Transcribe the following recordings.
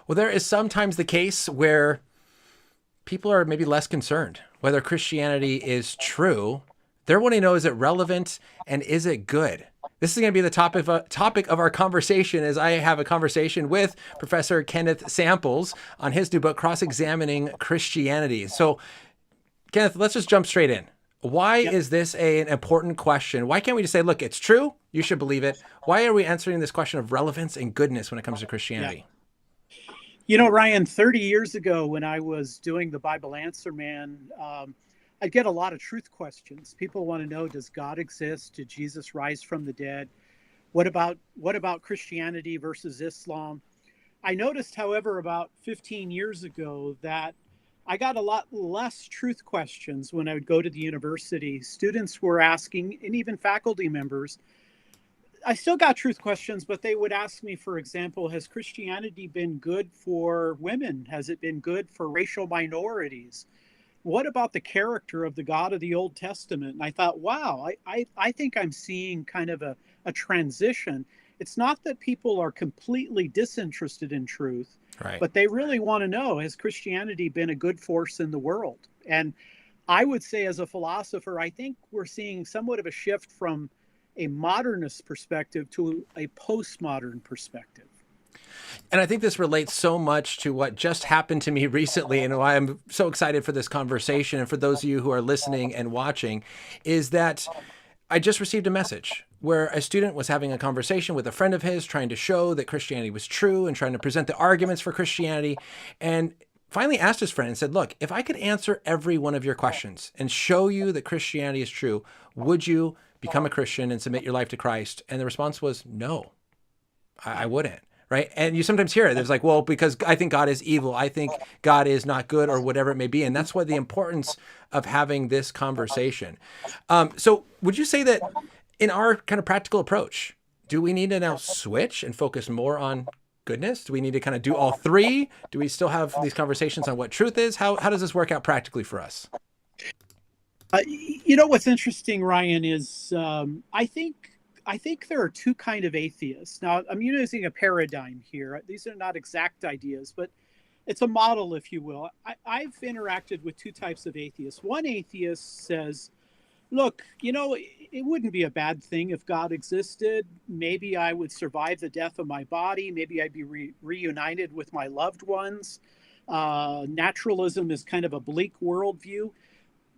Well, there is sometimes the case where people are maybe less concerned whether Christianity is true. They're wanting to know, is it relevant and is it good? This is going to be the topic of our conversation as I have a conversation with Professor Kenneth Samples on his new book, Cross-Examining Christianity. So, Kenneth, let's just jump straight in. Why Yep. is this an important question? Why can't we just say, look, it's true, you should believe it? Why are we answering this question of relevance and goodness when it comes to Yeah. Christianity? Ryan, 30 years ago when I was doing the Bible Answer Man, I'd get a lot of truth questions. People want to know, does God exist? Did Jesus rise from the dead? What about Christianity versus Islam? I noticed, however, about 15 years ago that I got a lot less truth questions when I would go to the university. Students were asking, and even faculty members, I still got truth questions, but they would ask me, for example, has Christianity been good for women? Has it been good for racial minorities? What about the character of the God of the Old Testament? And I thought, wow, I think I'm seeing kind of a transition. It's not that people are completely disinterested in truth, Right. but they really want to know, has Christianity been a good force in the world? And I would say, as a philosopher, I think we're seeing somewhat of a shift from a modernist perspective to a postmodern perspective. And I think this relates so much to what just happened to me recently and why I'm so excited for this conversation. And for those of you who are listening and watching, is that I just received a message where a student was having a conversation with a friend of his, trying to show that Christianity was true and trying to present the arguments for Christianity. And finally asked his friend and said, look, if I could answer every one of your questions and show you that Christianity is true, would you become a Christian and submit your life to Christ? And the response was, no, I wouldn't. Right. And you sometimes hear it. There's like, well, because I think God is evil. I think God is not good or whatever it may be. And that's why the importance of having this conversation. So would you say that in our kind of practical approach, do we need to now switch and focus more on goodness? Do we need to kind of do all three? Do we still have these conversations on what truth is? How does this work out practically for us? What's interesting, Ryan, is I think there are two kind of atheists. Now, I'm using a paradigm here. These are not exact ideas, but it's a model, if you will. I've interacted with two types of atheists. One atheist says, look, it wouldn't be a bad thing if God existed. Maybe I would survive the death of my body. Maybe I'd be reunited with my loved ones. Naturalism is kind of a bleak worldview.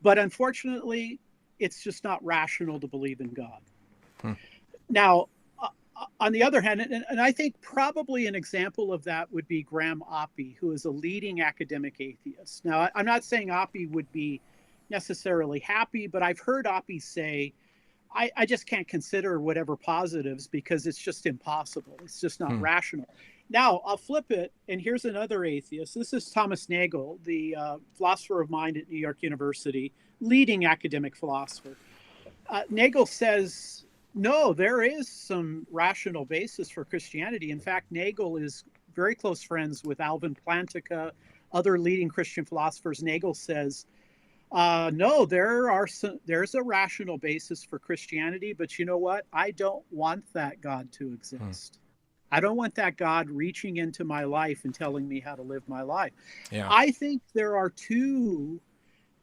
But unfortunately, it's just not rational to believe in God. Hmm. Now, on the other hand, and I think probably an example of that would be Graham Oppy, who is a leading academic atheist. Now, I'm not saying Oppy would be necessarily happy, but I've heard Oppy say, I just can't consider whatever positives because it's just impossible. It's just not Hmm. rational. Now, I'll flip it, and here's another atheist. This is Thomas Nagel, the philosopher of mind at New York University, leading academic philosopher. Nagel says, no, there is some rational basis for Christianity. In fact, Nagel is very close friends with Alvin Plantinga, other leading Christian philosophers. Nagel says, no, there's a rational basis for Christianity, but you know what? I don't want that God to Hmm. exist. I don't want that God reaching into my life and telling me how to live my life. Yeah. I think there are two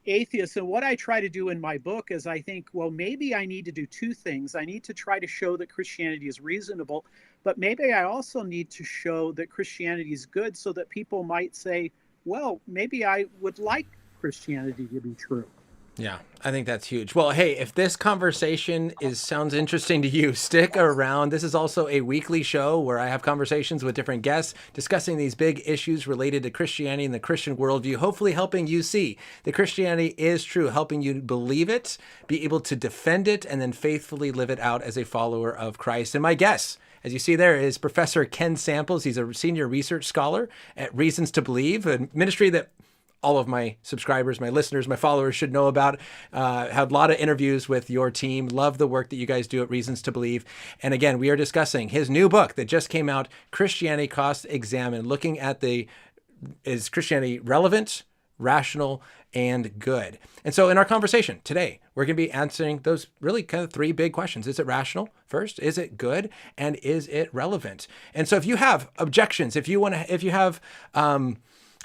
atheists. And what I try to do in my book is I think, well, maybe I need to do two things. I need to try to show that Christianity is reasonable, but maybe I also need to show that Christianity is good so that people might say, well, maybe I would like Christianity to be true. Yeah, I think that's huge. Well, hey, if this conversation sounds interesting to you, stick around. This is also a weekly show where I have conversations with different guests discussing these big issues related to Christianity and the Christian worldview, hopefully helping you see that Christianity is true, helping you believe it, be able to defend it, and then faithfully live it out as a follower of Christ. And my guest, as you see there, is Professor Ken Samples. He's a senior research scholar at Reasons to Believe, a ministry that all of my subscribers, my listeners, my followers should know about. Had a lot of interviews with your team. Love the work that you guys do at Reasons to Believe. And again, we are discussing his new book that just came out, Christianity Cross-Examined, looking at is Christianity relevant rational, and good. And so in our conversation today, we're going to be answering those really kind of three big questions. Is it rational first? Is it good? And is it relevant? And so if you have objections, if you have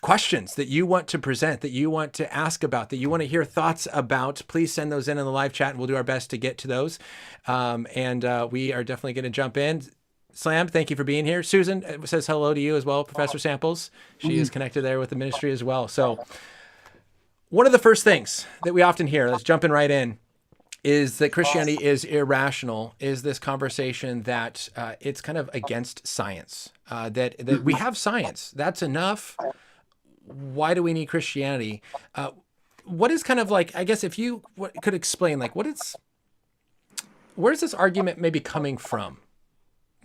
questions that you want to present, that you want to ask about, that you want to hear thoughts about, please send those in the live chat and we'll do our best to get to those. We are definitely going to jump in. Slam, thank you for being here. Susan says hello to you as well, Professor Samples. She is connected there with the ministry as well. So one of the first things that we often hear, let's jump in right in, is that Christianity is irrational, is this conversation that it's kind of against science, that we have science. That's enough. Why do we need Christianity? What is kind of like, I guess if you could explain, like where's this argument maybe coming from?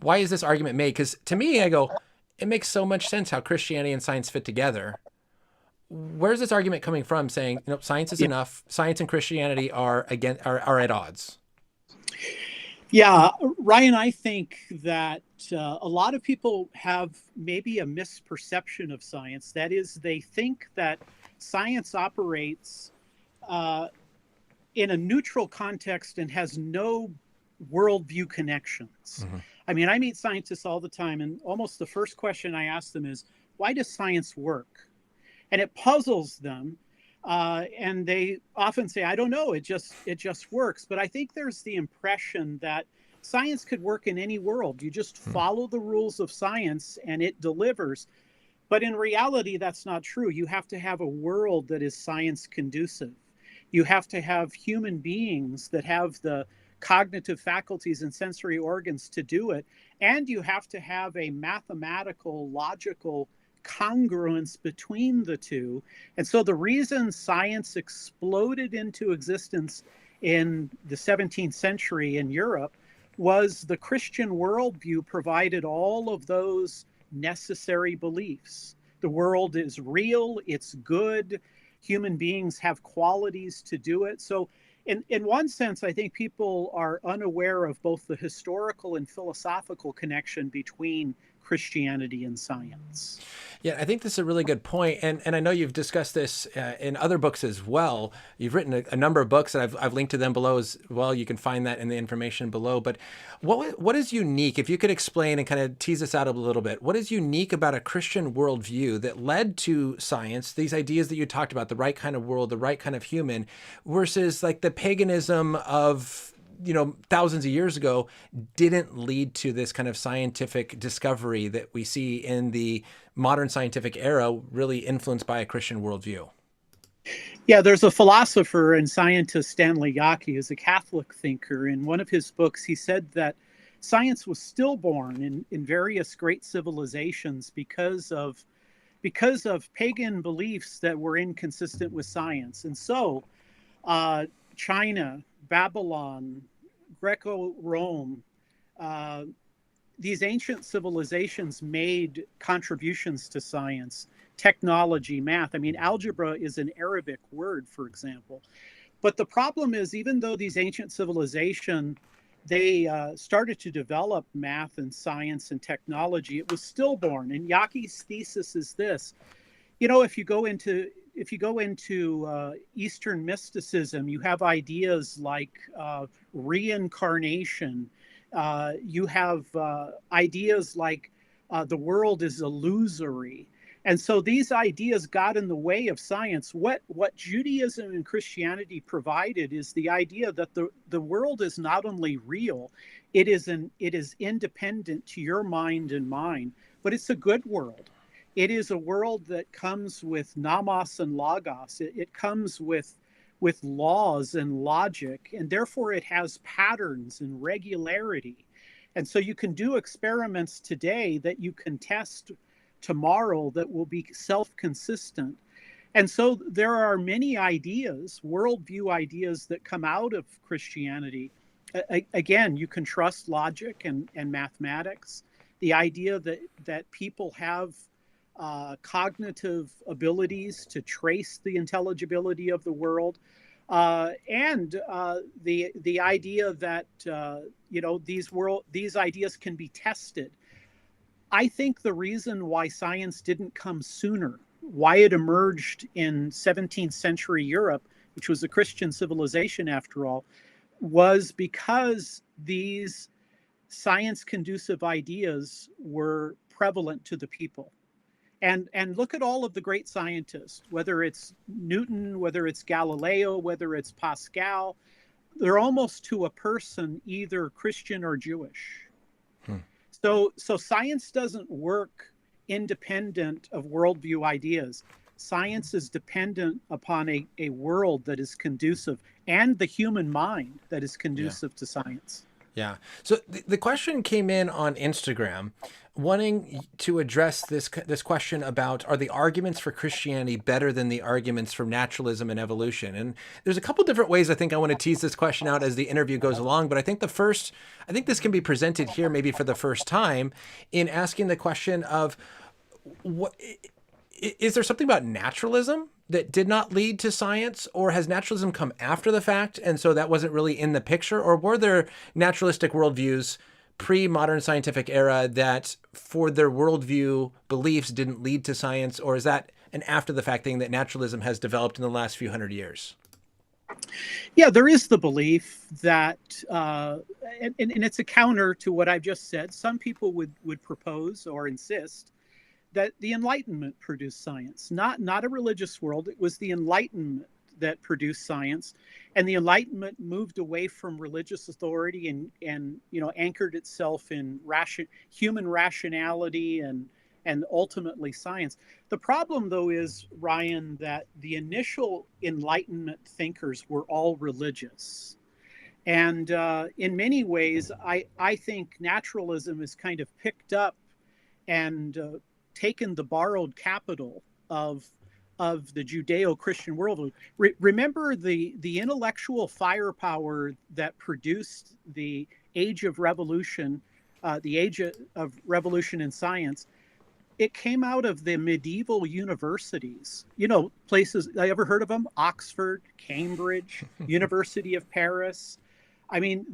Why is this argument made? Because to me, I go, it makes so much sense how Christianity and science fit together. Where's this argument coming from saying, science is enough, science and Christianity are at odds? Yeah, Ryan, I think that a lot of people have maybe a misperception of science. That is, they think that science operates in a neutral context and has no worldview connections. Mm-hmm. I mean, I meet scientists all the time, and almost the first question I ask them is, why does science work? And it puzzles them. And they often say, I don't know, it just works. But I think there's the impression that science could work in any world. You just follow the rules of science and it delivers. But in reality, that's not true. You have to have a world that is science conducive. You have to have human beings that have the cognitive faculties and sensory organs to do it. And you have to have a mathematical, logical congruence between the two. And so the reason science exploded into existence in the 17th century in Europe was the Christian worldview provided all of those necessary beliefs. The world is real, it's good, human beings have qualities to do it. So in one sense, I think people are unaware of both the historical and philosophical connection between Christianity and science. Yeah, I think this is a really good point. And I know you've discussed this in other books as well. You've written a number of books, and I've linked to them below as well. You can find that in the information below. But what is unique, if you could explain and kind of tease this out a little bit, what is unique about a Christian worldview that led to science, these ideas that you talked about, the right kind of world, the right kind of human, versus like the paganism of thousands of years ago, didn't lead to this kind of scientific discovery that we see in the modern scientific era, really influenced by a Christian worldview? Yeah, there's a philosopher and scientist, Stanley Yaki, who's a Catholic thinker. In one of his books, he said that science was stillborn in various great civilizations because of pagan beliefs that were inconsistent with science. And so China, Babylon, Greco-Rome, these ancient civilizations made contributions to science, technology, math. I mean, algebra is an Arabic word, for example. But the problem is, even though these ancient civilizations, they started to develop math and science and technology, it was stillborn. And Yaki's thesis is this: if you go into Eastern mysticism, you have ideas like reincarnation. You have ideas like the world is illusory. And so these ideas got in the way of science. What Judaism and Christianity provided is the idea that the world is not only real, it is independent to your mind and mine, but it's a good world. It is a world that comes with nomos and logos. It comes with laws and logic, and therefore it has patterns and regularity. And so you can do experiments today that you can test tomorrow that will be self-consistent. And so there are many ideas, worldview ideas, that come out of Christianity. Again, you can trust logic and mathematics. The idea that people have cognitive abilities to trace the intelligibility of the world, and the idea that these ideas can be tested. I think the reason why science didn't come sooner why it emerged in 17th century Europe, which was a Christian civilization after all, was because these science conducive ideas were prevalent to the people. And look at all of the great scientists, whether it's Newton, whether it's Galileo, whether it's Pascal, they're almost to a person either Christian or Jewish. Hmm. So science doesn't work independent of worldview ideas. Science is dependent upon a world that is conducive, and the human mind that is conducive to science. Yeah. So the question came in on Instagram wanting to address this question about, are the arguments for Christianity better than the arguments for naturalism and evolution? And there's a couple different ways I think I want to tease this question out as the interview goes along. But I think this can be presented here maybe for the first time in asking the question of, what is there something about naturalism that did not lead to science, or has naturalism come after the fact and so that wasn't really in the picture? Or were there naturalistic worldviews pre-modern scientific era that for their worldview beliefs didn't lead to science? Or is that an after the fact thing that naturalism has developed in the last few hundred years? Yeah, there is the belief that, and it's a counter to what I've just said. Some people would propose or insist that the Enlightenment produced science, not a religious world. It was the Enlightenment that produced science, and the Enlightenment moved away from religious authority and anchored itself in human rationality and ultimately science. The problem, though, is, Ryan, that the initial Enlightenment thinkers were all religious. And in many ways, I think naturalism is kind of picked up and taken the borrowed capital of the Judeo-Christian world. Remember the intellectual firepower that produced the age of revolution, the age of revolution in science. It came out of the medieval universities. Places, I ever heard of them? Oxford, Cambridge, University of Paris. I mean,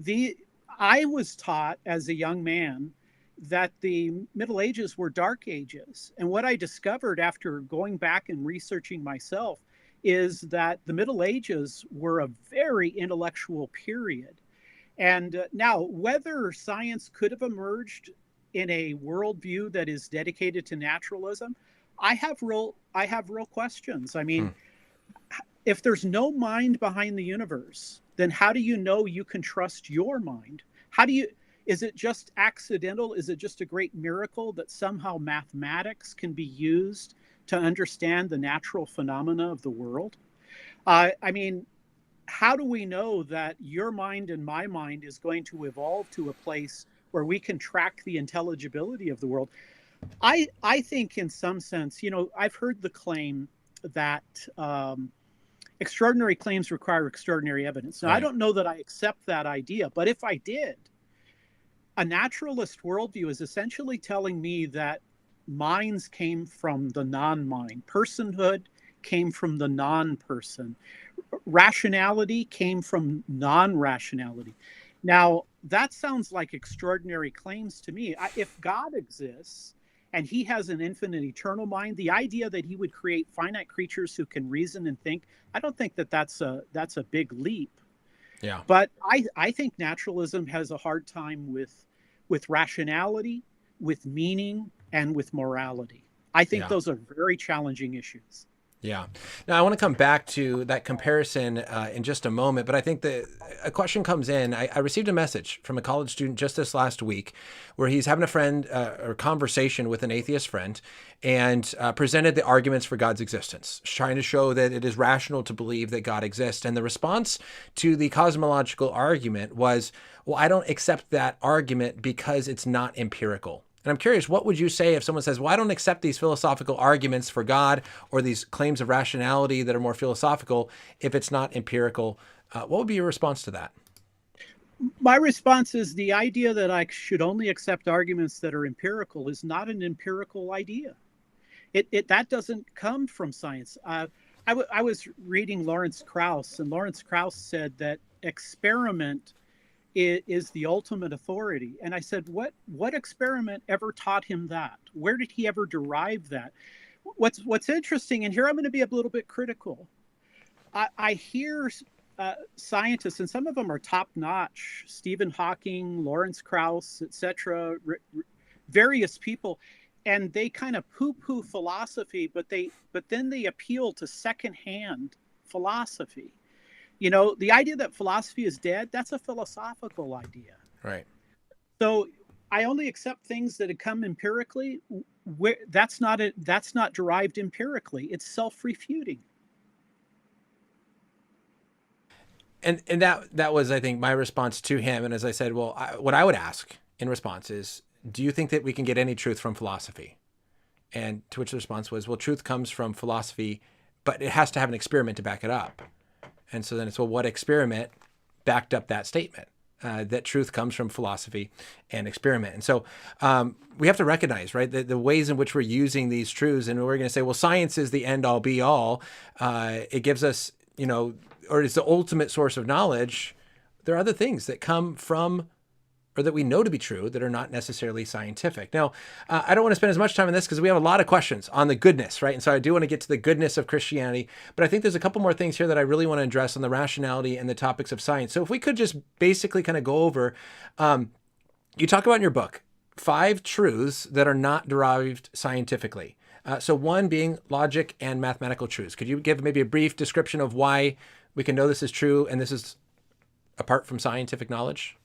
I was taught as a young man that the Middle Ages were dark ages. And what I discovered after going back and researching myself is that the Middle Ages were a very intellectual period. And now, whether science could have emerged in a worldview that is dedicated to naturalism, I have real questions. I mean, if there's no mind behind the universe, then how do you know you can trust your mind? Is it just accidental? Is it just a great miracle that somehow mathematics can be used to understand the natural phenomena of the world? I mean, how do we know that your mind and my mind is going to evolve to a place where we can track the intelligibility of the world? I think in some sense, I've heard the claim that extraordinary claims require extraordinary evidence. Now, right. I don't know that I accept that idea, but if I did, a naturalist worldview is essentially telling me that minds came from the non-mind. Personhood came from the non-person. Rationality came from non-rationality. Now, that sounds like extraordinary claims to me. If God exists and he has an infinite eternal mind, the idea that he would create finite creatures who can reason and think, I don't think that's a big leap. Yeah. But I think naturalism has a hard time with rationality, with meaning, and with morality. I think those are very challenging issues. Yeah. Now, I want to come back to that comparison in just a moment, but I think that a question comes in. I received a message from a college student just this last week where he's having a friend or conversation with an atheist friend and presented the arguments for God's existence, trying to show that it is rational to believe that God exists. And the response to the cosmological argument was, well, I don't accept that argument because it's not empirical. And I'm curious, what would you say if someone says, well, I don't accept these philosophical arguments for God or these claims of rationality that are more philosophical if it's not empirical? What would be your response to that? My response is the idea that I should only accept arguments that are empirical is not an empirical idea. That doesn't come from science. I was reading Lawrence Krauss, and Lawrence Krauss said that experiment is the ultimate authority. And I said, what experiment ever taught him that? Where did he ever derive that? What's interesting, and here I'm going to be a little bit critical. I hear scientists, and some of them are top notch: Stephen Hawking, Lawrence Krauss, etc., various people, and they kind of poo-poo philosophy, but then they appeal to secondhand philosophy. The idea that philosophy is dead, that's a philosophical idea. Right. So I only accept things that have come empirically. That's not derived empirically. It's self-refuting. And that was, I think, my response to him. And as I said, well, what I would ask in response is, do you think that we can get any truth from philosophy? And to which the response was, well, truth comes from philosophy, but it has to have an experiment to back it up. And so then it's, well, what experiment backed up that statement? That truth comes from philosophy and experiment. And so we have to recognize, right, the ways in which we're using these truths. And we're going to say, well, science is the end all be all. It gives us, or it's the ultimate source of knowledge. There are other things that come from, or that we know to be true, that are not necessarily scientific. Now, I don't want to spend as much time on this because we have a lot of questions on the goodness, right? And so I do want to get to the goodness of Christianity, but I think there's a couple more things here that I really want to address on the rationality and the topics of science. So if we could just basically kind of go over, you talk about in your book, 5 truths that are not derived scientifically. So one being logic and mathematical truths. Could you give maybe a brief description of why we can know this is true and this is apart from scientific knowledge?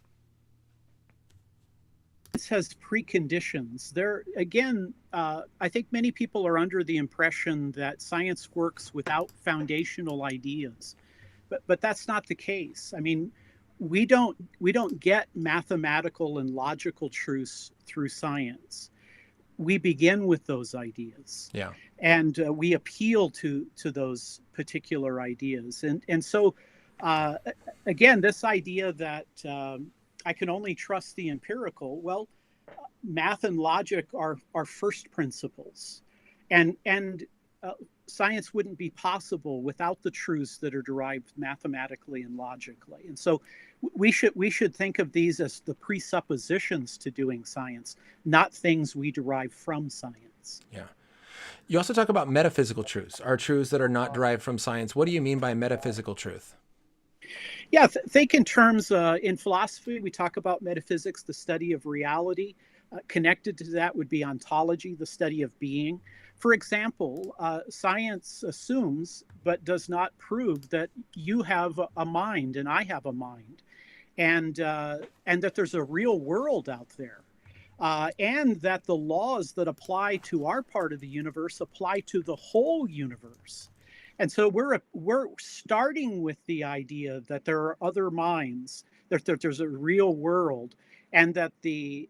This has preconditions. There again, I think many people are under the impression that science works without foundational ideas, but that's not the case. I mean, we don't get mathematical and logical truths through science. We begin with those ideas, yeah, and we appeal to those particular ideas, and so again, this idea that I can only trust the empirical. Well, math and logic are first principles, and science wouldn't be possible without the truths that are derived mathematically and logically. And so we should think of these as the presuppositions to doing science, not things we derive from science. Yeah. You also talk about metaphysical truths, are truths that are not derived from science. What do you mean by metaphysical truth? Yeah, think in terms, in philosophy, we talk about metaphysics, the study of reality. Connected to that would be ontology, the study of being. For example, science assumes, but does not prove, that you have a mind and I have a mind, and that there's a real world out there, and that the laws that apply to our part of the universe apply to the whole universe. And so we're starting with the idea that there are other minds, that there's a real world, and that the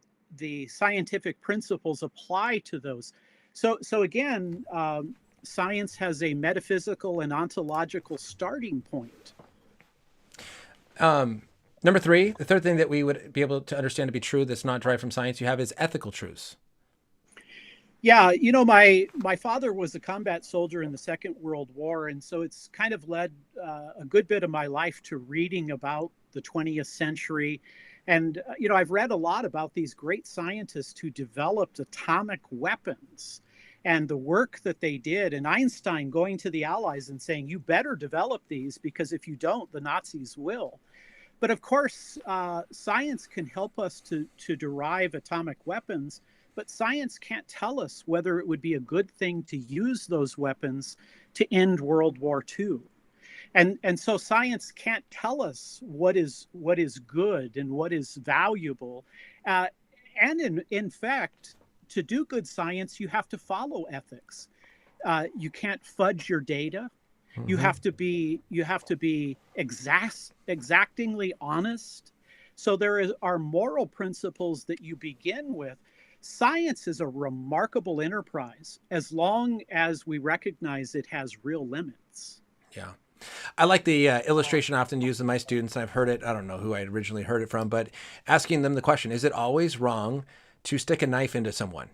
scientific principles apply to those. So again, science has a metaphysical and ontological starting point. Number 3, the third thing that we would be able to understand to be true that's not derived from science you have is ethical truths. Yeah, my father was a combat soldier in the Second World War, and so it's kind of led a good bit of my life to reading about the 20th century. And, I've read a lot about these great scientists who developed atomic weapons and the work that they did, and Einstein going to the Allies and saying, you better develop these, because if you don't, the Nazis will. But of course, science can help us to derive atomic weapons, but science can't tell us whether it would be a good thing to use those weapons to end World War II. And so science can't tell us what is good and what is valuable. And in fact, to do good science, you have to follow ethics. You can't fudge your data. Mm-hmm. You have to be exactingly honest. So there are moral principles that you begin with. Science is a remarkable enterprise as long as we recognize it has real limits. Yeah. I like the illustration I often use with my students, and I've heard it, I don't know who I originally heard it from, but asking them the question, is it always wrong to stick a knife into someone?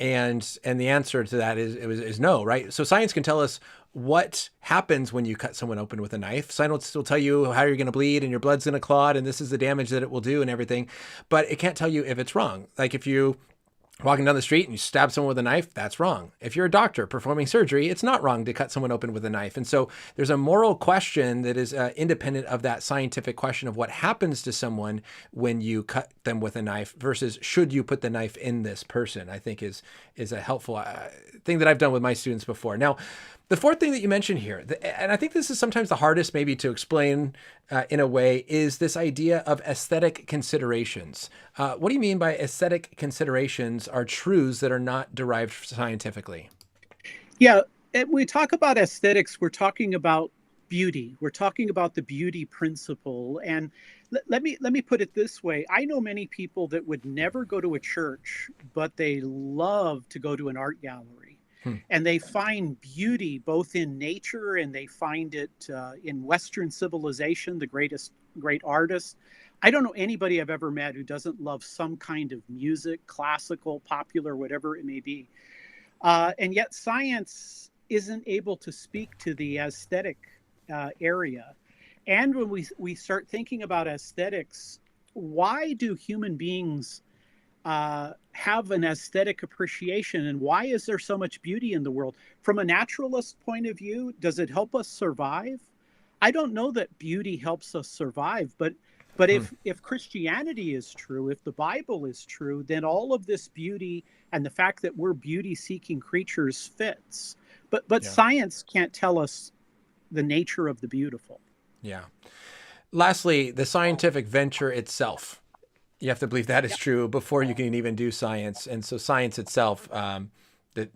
And the answer to that is no, right? So science can tell us what happens when you cut someone open with a knife. Science will tell you how you're going to bleed and your blood's going to clot and this is the damage that it will do and everything, but it can't tell you if it's wrong. Like if you Walking down the street and you stab someone with a knife, that's wrong. If you're a doctor performing surgery, it's not wrong to cut someone open with a knife. And so there's a moral question that is independent of that scientific question of what happens to someone when you cut them with a knife versus should you put the knife in this person, I think is a helpful thing that I've done with my students before. Now, the fourth thing that you mentioned here, and I think this is sometimes the hardest maybe to explain in a way, is this idea of aesthetic considerations. What do you mean by aesthetic considerations are truths that are not derived scientifically? Yeah, when we talk about aesthetics, we're talking about beauty. We're talking about the beauty principle. And let me put it this way. I know many people that would never go to a church, but they love to go to an art gallery. And they find beauty both in nature and they find it in Western civilization, the great artists. I don't know anybody I've ever met who doesn't love some kind of music, classical, popular, whatever it may be. And yet science isn't able to speak to the aesthetic area. And when we start thinking about aesthetics, why do human beings have an aesthetic appreciation, and why is there so much beauty in the world? From a naturalist point of view, does it help us survive? I don't know that beauty helps us survive, but if Christianity is true, if the Bible is true, then all of this beauty and the fact that we're beauty-seeking creatures fits. But science can't tell us the nature of the beautiful. Yeah. Lastly, the scientific venture itself. You have to believe that is true before you can even do science. And so science itself, the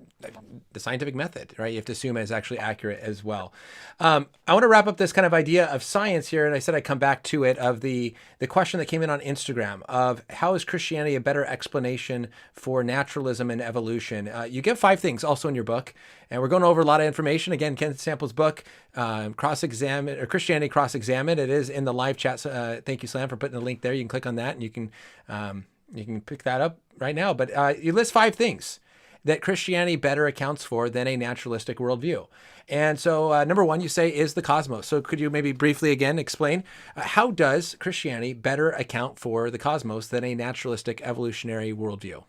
scientific method, right? You have to assume it is actually accurate as well. I want to wrap up this kind of idea of science here. And I said I'd come back to it, of the question that came in on Instagram of how is Christianity a better explanation for naturalism and evolution? You give 5 things also in your book, and we're going over a lot of information. Again, Kenneth Sample's book, Cross-Examine, or Christianity Cross-Examined. It is in the live chat. So, thank you, Slam, for putting the link there. You can click on that and you can pick that up right now. But you list 5 things that Christianity better accounts for than a naturalistic worldview. And so number 1, you say, is the cosmos. So could you maybe briefly again explain how does Christianity better account for the cosmos than a naturalistic evolutionary worldview?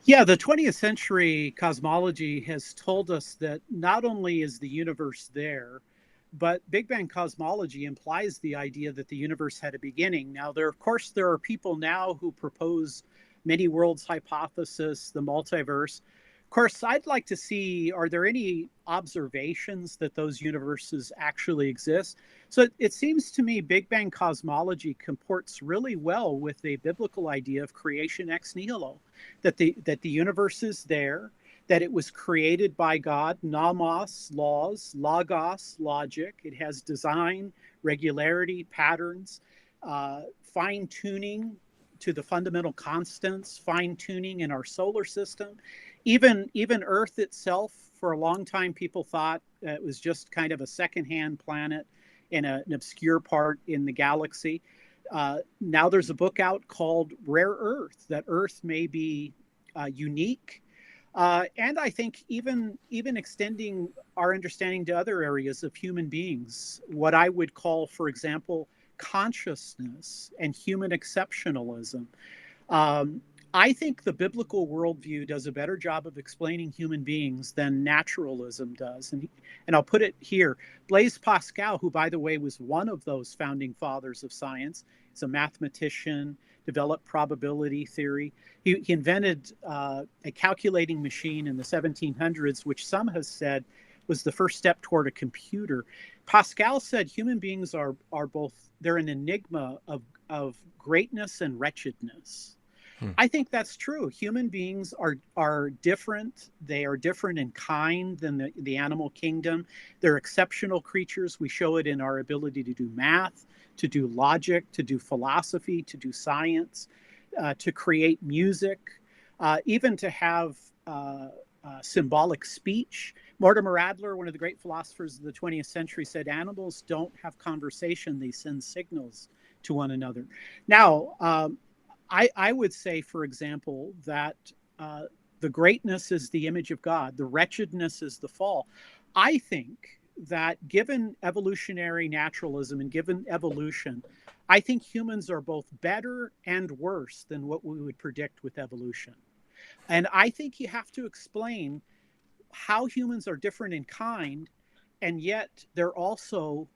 Yeah, the 20th century cosmology has told us that not only is the universe there, but Big Bang cosmology implies the idea that the universe had a beginning. Now, of course, there are people now who propose many worlds hypothesis, the multiverse. Of course, I'd like to see, are there any observations that those universes actually exist? So it seems to me Big Bang cosmology comports really well with the biblical idea of creation ex nihilo, that the universe is there, that it was created by God, nomos, laws, logos, logic. It has design, regularity, patterns, fine-tuning to the fundamental constants, fine-tuning in our solar system. Even Earth itself, for a long time, people thought it was just kind of a secondhand planet in an obscure part in the galaxy. Now there's a book out called Rare Earth, that Earth may be unique. And I think even extending our understanding to other areas of human beings, what I would call, for example, consciousness and human exceptionalism. I think the biblical worldview does a better job of explaining human beings than naturalism does. And I'll put it here. Blaise Pascal, who, by the way, was one of those founding fathers of science, is a mathematician, developed probability theory. He invented a calculating machine in the 1700s, which some have said was the first step toward a computer. Pascal said human beings are both, they're an enigma of greatness and wretchedness. I think that's true. Human beings are different. They are different in kind than the animal kingdom. They're exceptional creatures. We show it in our ability to do math, to do logic, to do philosophy, to do science, to create music, even to have symbolic speech. Mortimer Adler, one of the great philosophers of the 20th century, said animals don't have conversation. They send signals to one another. Now, I would say, for example, that the greatness is the image of God. The wretchedness is the fall. I think that given evolutionary naturalism and given evolution, I think humans are both better and worse than what we would predict with evolution. And I think you have to explain how humans are different in kind, and yet they're also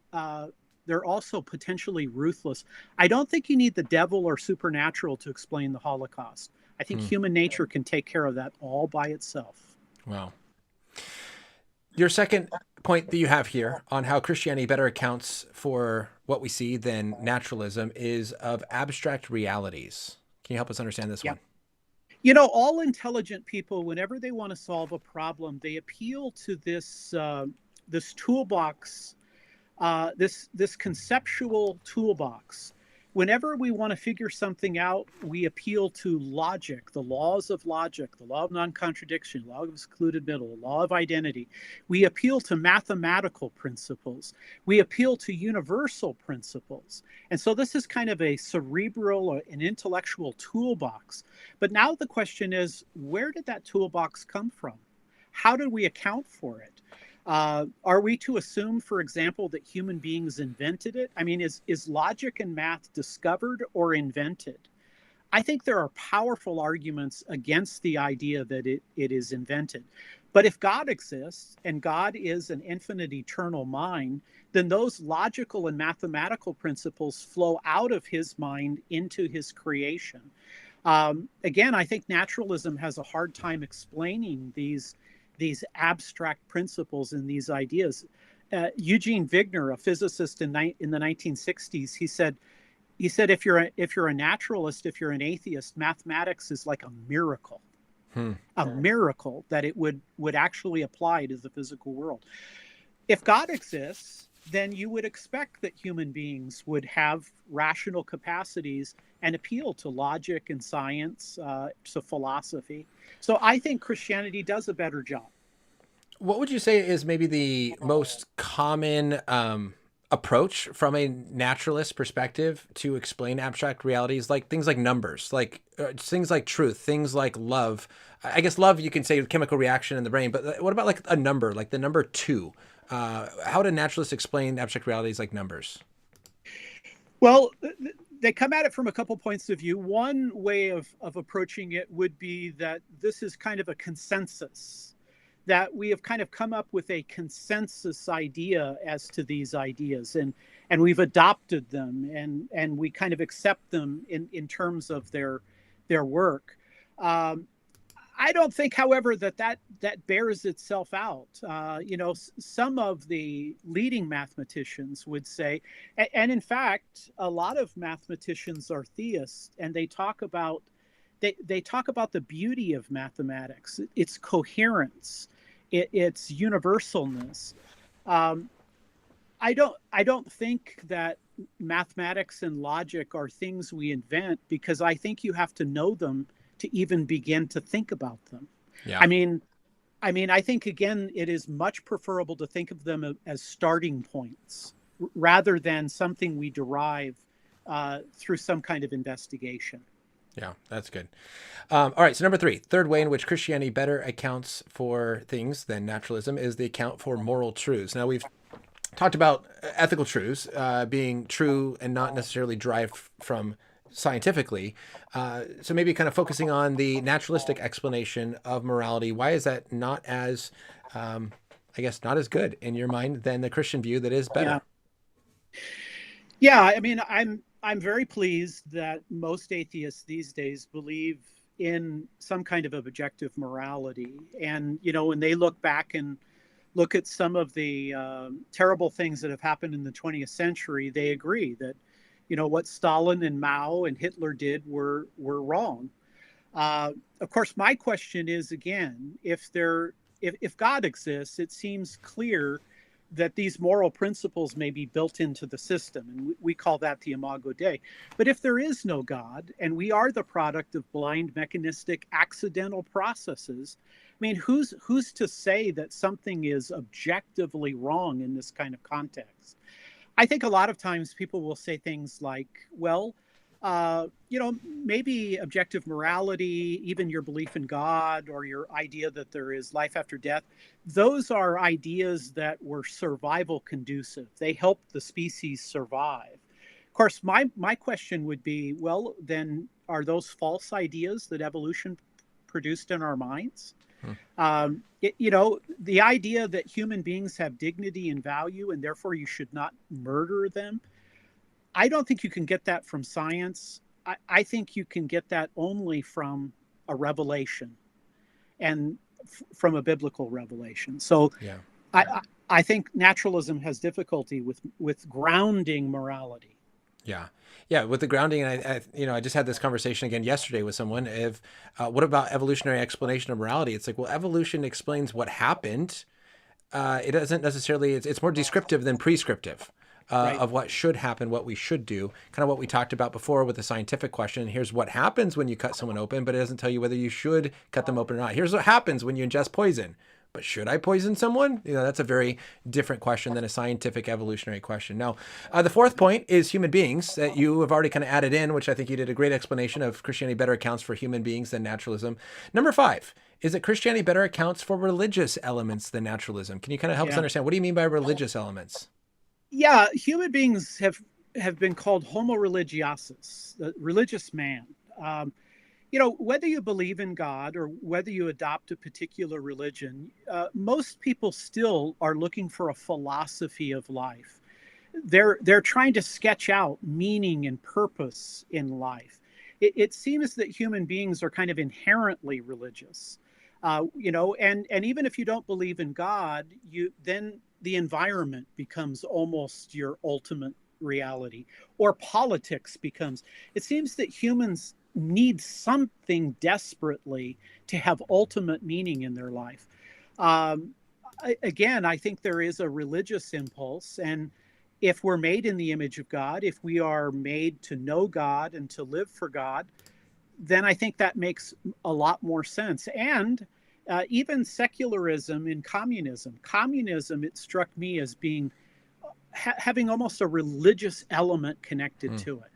potentially ruthless. I don't think you need the devil or supernatural to explain the Holocaust. I think Hmm. human nature can take care of that all by itself. Wow. Your second point that you have here on how Christianity better accounts for what we see than naturalism is of abstract realities. Can you help us understand this Yeah. one? All intelligent people, whenever they want to solve a problem, they appeal to this toolbox, this conceptual toolbox. Whenever we want to figure something out, we appeal to logic, the laws of logic, the law of non-contradiction, law of excluded middle, law of identity. We appeal to mathematical principles. We appeal to universal principles. And so this is kind of a cerebral or an intellectual toolbox. But now the question is, where did that toolbox come from? How did we account for it? Are we to assume, for example, that human beings invented it? I mean, is logic and math discovered or invented? I think there are powerful arguments against the idea that it is invented. But if God exists and God is an infinite eternal mind, then those logical and mathematical principles flow out of his mind into his creation. Again, I think naturalism has a hard time explaining these abstract principles and these ideas. Eugene Wigner, a physicist in the 1960s, he said if you're a naturalist, if you're an atheist, mathematics is like a miracle, a miracle that it would actually apply to the physical world. If God exists, then you would expect that human beings would have rational capacities and appeal to logic and science, to philosophy. So I think Christianity does a better job. What would you say is maybe the most common approach from a naturalist perspective to explain abstract realities, like things like numbers, like things like truth, things like love? I guess love, you can say chemical reaction in the brain, but what about like a number, like the number two? How do naturalists explain abstract realities like numbers? Well, they come at it from a couple points of view. One way of approaching it would be that this is kind of a consensus, that we have kind of come up with a consensus idea as to these ideas, and we've adopted them, and we kind of accept them in terms of their work. I don't think, however, that bears itself out. Some of the leading mathematicians would say, and in fact, a lot of mathematicians are theists, and they talk about the beauty of mathematics, its coherence, its universalness. I don't think that mathematics and logic are things we invent, because I think you have to know them to even begin to think about them. Yeah. I think, again, it is much preferable to think of them as starting points rather than something we derive through some kind of investigation. Yeah, that's good. All right, so number three, third way in which Christianity better accounts for things than naturalism is the account for moral truths. Now, we've talked about ethical truths being true and not necessarily derived from scientifically. So maybe kind of focusing on the naturalistic explanation of morality. Why is that not as, I guess, not as good in your mind than the Christian view that is better? Yeah. I'm very pleased that most atheists these days believe in some kind of objective morality. And, when they look back and look at some of the terrible things that have happened in the 20th century, they agree that, what Stalin and Mao and Hitler did were wrong. Of course, my question is, again, if God exists, it seems clear that these moral principles may be built into the system, and we call that the Imago Dei. But if there is no God, and we are the product of blind, mechanistic, accidental processes, I mean, who's to say that something is objectively wrong in this kind of context? I think a lot of times people will say things like, well, maybe objective morality, even your belief in God or your idea that there is life after death, those are ideas that were survival conducive. They helped the species survive. course, my question would be, well, then are those false ideas that evolution produced in our minds? The idea that human beings have dignity and value and therefore you should not murder them, I don't think you can get that from science. I think you can get that only from a revelation and from a biblical revelation. So Yeah. I think naturalism has difficulty with grounding morality. Yeah. Yeah. With the grounding, and I just had this conversation again yesterday with someone of what about evolutionary explanation of morality? It's like, well, evolution explains what happened. It doesn't necessarily, it's more descriptive than prescriptive. Right. Of what should happen, what we should do, kind of what we talked about before with the scientific question. Here's what happens when you cut someone open, but it doesn't tell you whether you should cut them open or not. Here's what happens when you ingest poison, but should I poison someone? That's a very different question than a scientific evolutionary question. Now, the fourth point is human beings that you have already kind of added in, which I think you did a great explanation of. Christianity better accounts for human beings than naturalism. Number 5 is that Christianity better accounts for religious elements than naturalism. Can you kind of help us understand, what do you mean by religious elements? Yeah, human beings have been called homo religiosus, the religious man. Whether you believe in God or whether you adopt a particular religion, most people still are looking for a philosophy of life. They're trying to sketch out meaning and purpose in life. It seems that human beings are kind of inherently religious, and even if you don't believe in God, then the environment becomes almost your ultimate reality, or politics becomes. It seems that humans need something desperately to have ultimate meaning in their life. Again, I think there is a religious impulse, and if we're made in the image of God, if we are made to know God and to live for God, then I think that makes a lot more sense. And even secularism in communism, it struck me as being having almost a religious element connected to it.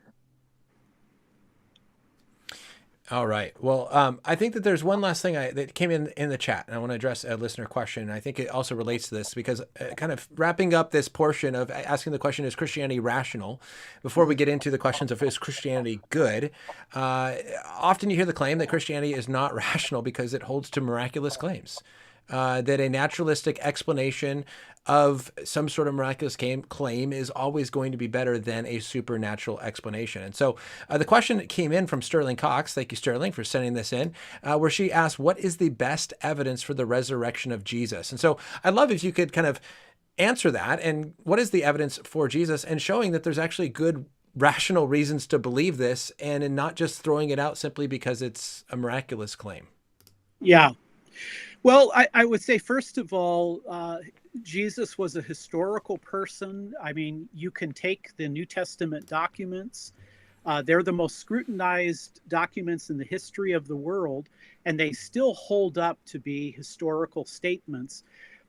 All right. Well, I think that there's one last thing that came in the chat, and I want to address a listener question. I think it also relates to this because kind of wrapping up this portion of asking the question, is Christianity rational? Before we get into the questions of, is Christianity good? Often you hear the claim that Christianity is not rational because it holds to miraculous claims. That a naturalistic explanation of some sort of miraculous claim is always going to be better than a supernatural explanation. And so the question came in from Sterling Cox. Thank you, Sterling, for sending this in, where she asked, what is the best evidence for the resurrection of Jesus? And so I'd love if you could kind of answer that. And what is the evidence for Jesus, and showing that there's actually good rational reasons to believe this, and in not just throwing it out simply because it's a miraculous claim. Yeah. Well, I would say, first of all, Jesus was a historical person. I mean, you can take the New Testament documents. They're the most scrutinized documents in the history of the world, and they still hold up to be historical statements.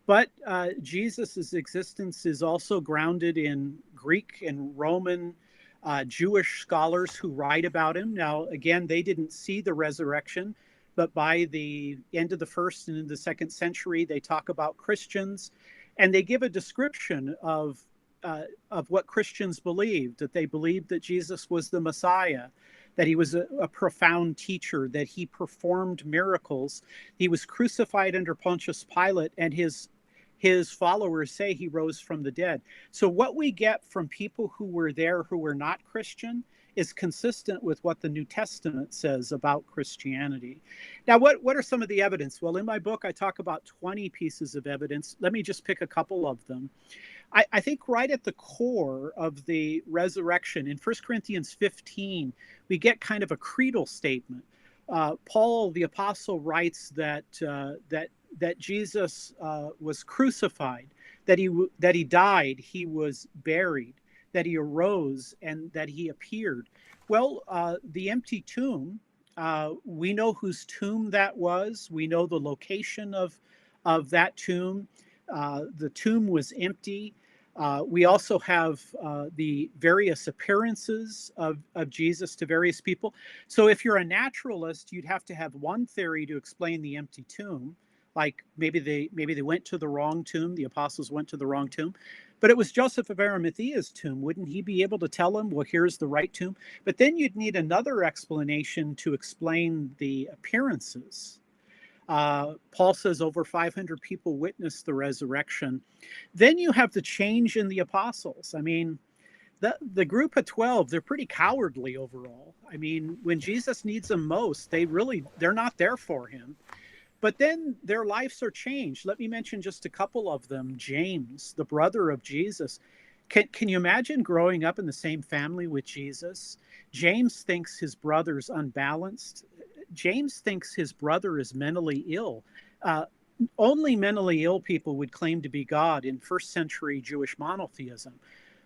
But Jesus's existence is also grounded in Greek and Roman Jewish scholars who write about him. Now, again, they didn't see the resurrection, but by the end of the first and in the second century, they talk about Christians, and they give a description of what Christians believed, that they believed that Jesus was the Messiah, that he was a profound teacher, that he performed miracles. He was crucified under Pontius Pilate, and his followers say he rose from the dead. So what we get from people who were there who were not Christian is consistent with what the New Testament says about Christianity. Now, what are some of the evidence? Well, in my book, I talk about 20 pieces of evidence. Let me just pick a couple of them. I think right at the core of the resurrection, in 1 Corinthians 15, we get kind of a creedal statement. Paul, the apostle, writes that Jesus was crucified, that he died, he was buried, that he arose, and that he appeared. Well, the empty tomb, we know whose tomb that was. We know the location of that tomb. The tomb was empty. We also have the various appearances of Jesus to various people. So if you're a naturalist, you'd have to have one theory to explain the empty tomb, like maybe they went to the wrong tomb, the apostles went to the wrong tomb, but it was Joseph of Arimathea's tomb. Wouldn't he be able to tell them, well, here's the right tomb? But then you'd need another explanation to explain the appearances. Paul says over 500 people witnessed the resurrection. Then you have the change in the apostles. I mean, the group of 12, they're pretty cowardly overall. I mean, when Jesus needs them most, they're not there for him. But then their lives are changed. Let me mention just a couple of them. James, the brother of Jesus. Can you imagine growing up in the same family with Jesus? James thinks his brother's unbalanced. James thinks his brother is mentally ill. Only mentally ill people would claim to be God in first century Jewish monotheism.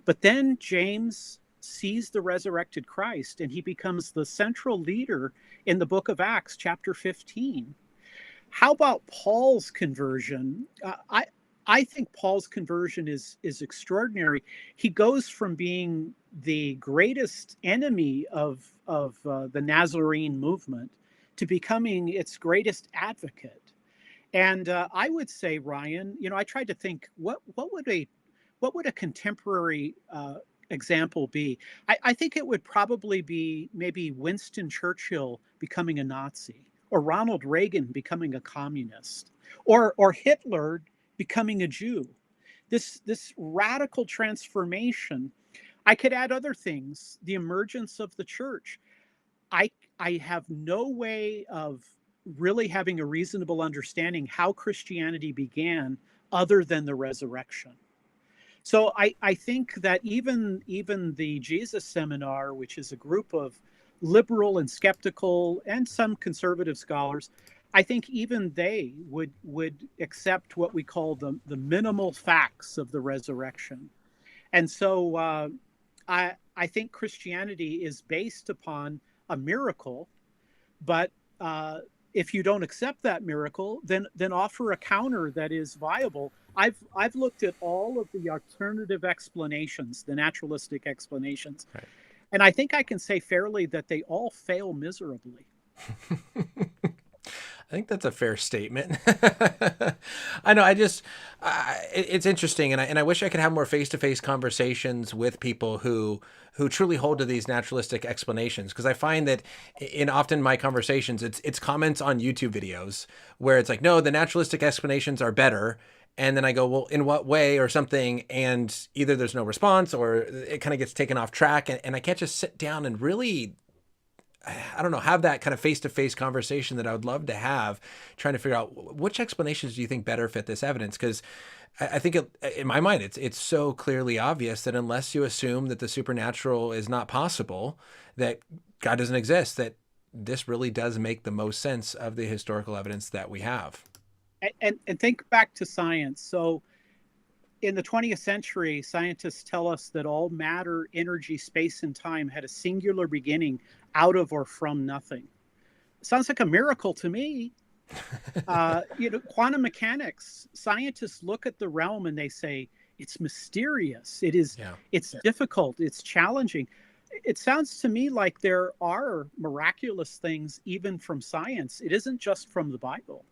But then James sees the resurrected Christ, and he becomes the central leader in the book of Acts, chapter 15. How about Paul's conversion? I think Paul's conversion is extraordinary. He goes from being the greatest enemy of the Nazarene movement to becoming its greatest advocate. And I would say, Ryan, I tried to think what would a contemporary example be? I think it would probably be maybe Winston Churchill becoming a Nazi, or Ronald Reagan becoming a communist, or Hitler becoming a Jew. This radical transformation. I could add other things. The emergence of the church. I have no way of really having a reasonable understanding how Christianity began other than the resurrection. So I think that even the Jesus Seminar, which is a group of liberal and skeptical and some conservative scholars, I think even they would accept what we call the minimal facts of the resurrection. And so I think Christianity is based upon a miracle, but if you don't accept that miracle, then offer a counter that is viable. I've looked at all of the alternative explanations, the naturalistic explanations, right, and I think I can say fairly that they all fail miserably. I think that's a fair statement. I know. It's interesting, and I wish I could have more face-to-face conversations with people who truly hold to these naturalistic explanations. Because I find that in often my conversations, it's comments on YouTube videos where it's like, no, the naturalistic explanations are better. And then I go, well, in what way or something? And either there's no response or it kind of gets taken off track. And I can't just sit down and really, I don't know, have that kind of face-to-face conversation that I would love to have, trying to figure out which explanations do you think better fit this evidence? Because I think in my mind, it's so clearly obvious that unless you assume that the supernatural is not possible, that God doesn't exist, that this really does make the most sense of the historical evidence that we have. And think back to science. So in the 20th century, scientists tell us that all matter, energy, space, and time had a singular beginning out of or from nothing. Sounds like a miracle to me. Quantum mechanics, scientists look at the realm and they say, it's mysterious. It's difficult. It's challenging. It sounds to me like there are miraculous things even from science. It isn't just from the Bible.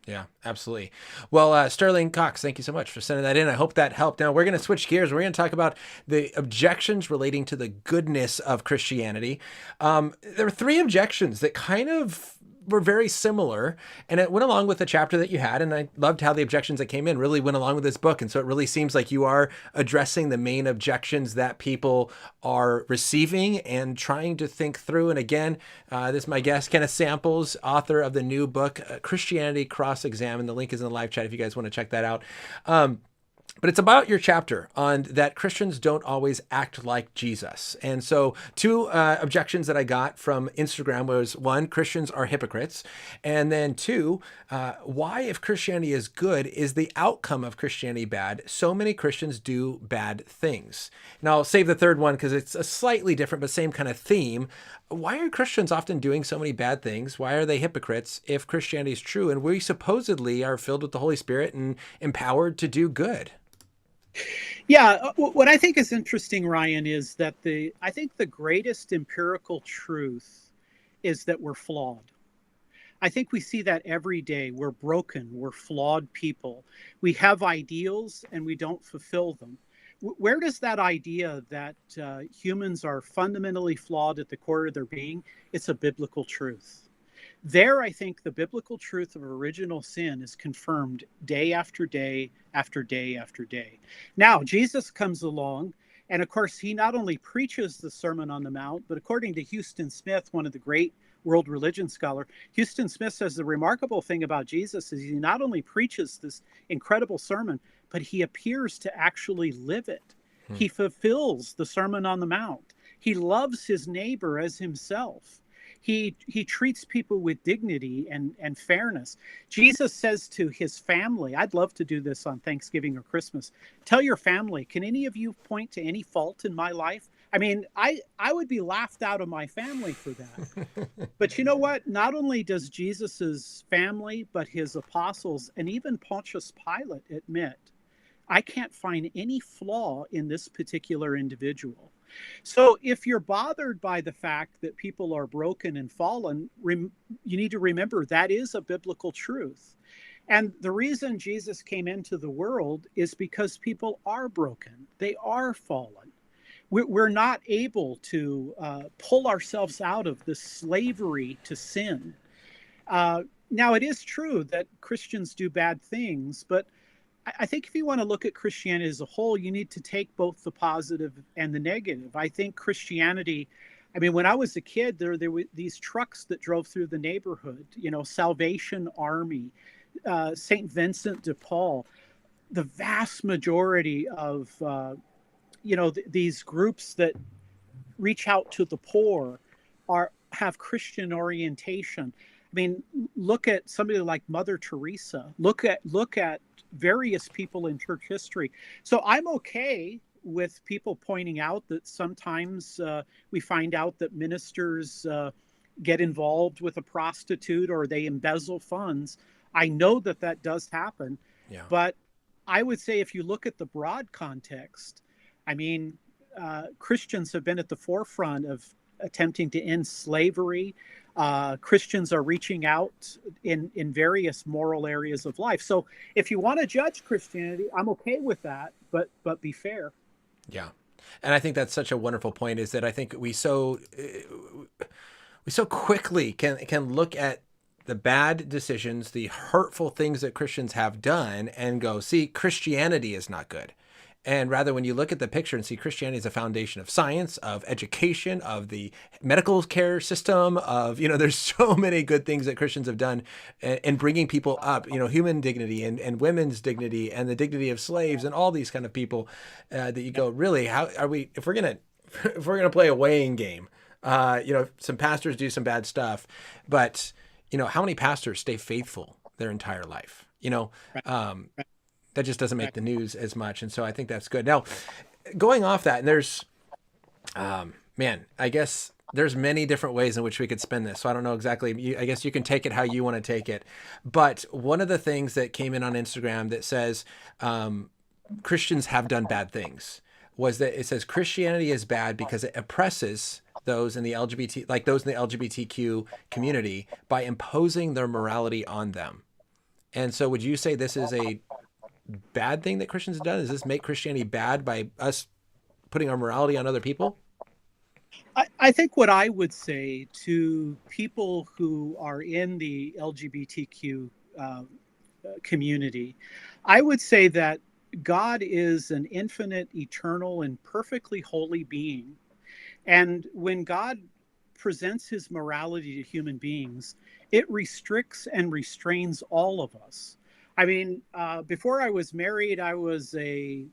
Yeah, absolutely. Well, Sterling Cox, thank you so much for sending that in. I hope that helped. Now, we're going to switch gears. We're going to talk about the objections relating to the goodness of Christianity. There were three objections that kind of were very similar, and it went along with the chapter that you had, and I loved how the objections that came in really went along with this book, and so it really seems like you are addressing the main objections that people are receiving and trying to think through. And again, this is my guest, Kenneth Samples, author of the new book, Christianity Cross-Examined. The link is in the live chat if you guys want to check that out. But it's about your chapter on that Christians don't always act like Jesus. And so two objections that I got from Instagram was, one, Christians are hypocrites. And then two, why, if Christianity is good, is the outcome of Christianity bad? So many Christians do bad things. Now, I'll save the third one because it's a slightly different but same kind of theme. Why are Christians often doing so many bad things? Why are they hypocrites if Christianity is true and we supposedly are filled with the Holy Spirit and empowered to do good? Yeah, what I think is interesting, Ryan, is that I think the greatest empirical truth is that we're flawed. I think we see that every day. We're broken, we're flawed people. We have ideals and we don't fulfill them. Where does that idea that humans are fundamentally flawed at the core of their being? It's a biblical truth. There, I think the biblical truth of original sin is confirmed day after day after day after day. Now, Jesus comes along, and of course, he not only preaches the Sermon on the Mount, but according to Houston Smith, one of the great world religion scholar, Houston Smith says the remarkable thing about Jesus is he not only preaches this incredible sermon, but he appears to actually live it. He fulfills the Sermon on the Mount. He loves his neighbor as himself. He treats people with dignity and fairness. Jesus says to his family, I'd love to do this on Thanksgiving or Christmas. Tell your family, can any of you point to any fault in my life? I mean, I would be laughed out of my family for that. But you know what? Not only does Jesus's family, but his apostles and even Pontius Pilate admit, I can't find any flaw in this particular individual. So if you're bothered by the fact that people are broken and fallen, you need to remember that is a biblical truth. And the reason Jesus came into the world is because people are broken. They are fallen. We're not able to pull ourselves out of the slavery to sin. Now, it is true that Christians do bad things, but I think if you want to look at Christianity as a whole, you need to take both the positive and the negative. I think Christianity, I mean, when I was a kid, there were these trucks that drove through the neighborhood, you know, Salvation Army, St. Vincent de Paul. The vast majority of, these groups that reach out to the poor have Christian orientation. I mean, look at somebody like Mother Teresa. Look at various people in church history. So I'm okay with people pointing out that sometimes we find out that ministers get involved with a prostitute or they embezzle funds. I know that that does happen. Yeah. But I would say if you look at the broad context, I mean, Christians have been at the forefront of attempting to end slavery. Christians are reaching out in various moral areas of life. So if you want to judge Christianity, I'm okay with that, but be fair. Yeah. And I think that's such a wonderful point, is that I think we so quickly can look at the bad decisions, the hurtful things that Christians have done and go, see, Christianity is not good. And rather, when you look at the picture and see Christianity as a foundation of science, of education, of the medical care system, of, there's so many good things that Christians have done in bringing people up, human dignity and women's dignity and the dignity of slaves and all these kind of people that you go, really, how are we, if we're going to play a weighing game, some pastors do some bad stuff, but, how many pastors stay faithful their entire life? That just doesn't make the news as much. And so I think that's good. Now, going off that, and there's, I guess there's many different ways in which we could spin this. So I don't know exactly. I guess you can take it how you want to take it. But one of the things that came in on Instagram that says Christians have done bad things was that it says Christianity is bad because it oppresses those in the LGBTQ community by imposing their morality on them. And so would you say this is a bad thing that Christians have done? Does this make Christianity bad by us putting our morality on other people? I think what I would say to people who are in the LGBTQ community, I would say that God is an infinite, eternal, and perfectly holy being. And when God presents his morality to human beings, it restricts and restrains all of us. I mean, before I was married, I was a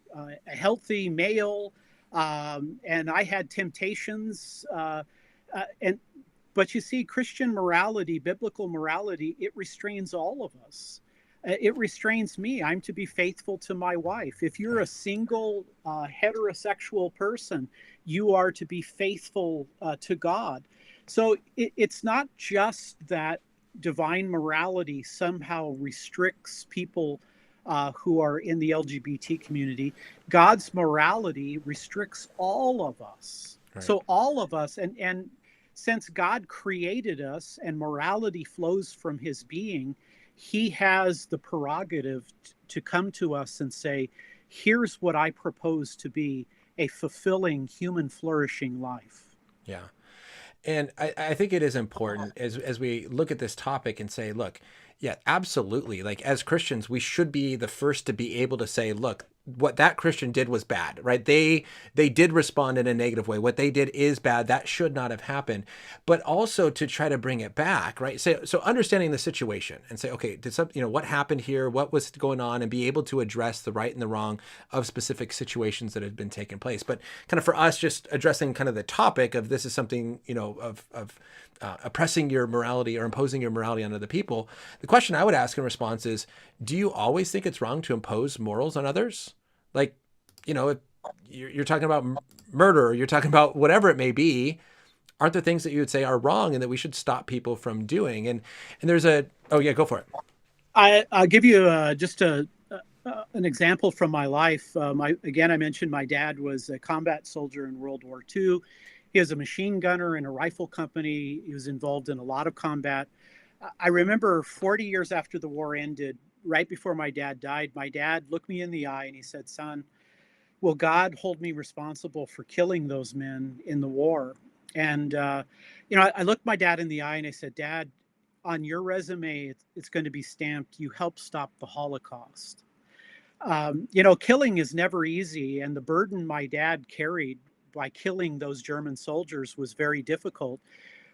healthy male, and I had temptations. But you see, Christian morality, biblical morality, it restrains all of us. It restrains me. I'm to be faithful to my wife. If you're a single heterosexual person, you are to be faithful to God. So it's not just that divine morality somehow restricts people who are in the LGBT community. God's morality restricts all of us. Right. So all of us, and since God created us and morality flows from his being, he has the prerogative to come to us and say, here's what I propose to be a fulfilling, human, flourishing life. Yeah. And I think it is important as we look at this topic and say, look, yeah, absolutely. Like as Christians, we should be the first to be able to say, look, what that Christian did was bad, right? They did respond in a negative way. What they did is bad. That should not have happened. But also to try to bring it back, right? So understanding the situation and say, okay, what happened here? What was going on? And be able to address the right and the wrong of specific situations that have been taking place. But kind of for us, just addressing kind of the topic of this is something, of oppressing your morality or imposing your morality on other people. The question I would ask in response is, do you always think it's wrong to impose morals on others? Like, if you're talking about murder, or you're talking about whatever it may be, aren't there things that you would say are wrong and that we should stop people from doing? And there's oh yeah, go for it. I'll give you just an example from my life. I mentioned my dad was a combat soldier in World War II. He was a machine gunner in a rifle company. He was involved in a lot of combat. I remember 40 years after the war ended, right before my dad died, my dad looked me in the eye and he said, son, will God hold me responsible for killing those men in the war? And, I looked my dad in the eye and I said, Dad, on your resume, it's going to be stamped, you helped stop the Holocaust. Killing is never easy. And the burden my dad carried by killing those German soldiers was very difficult.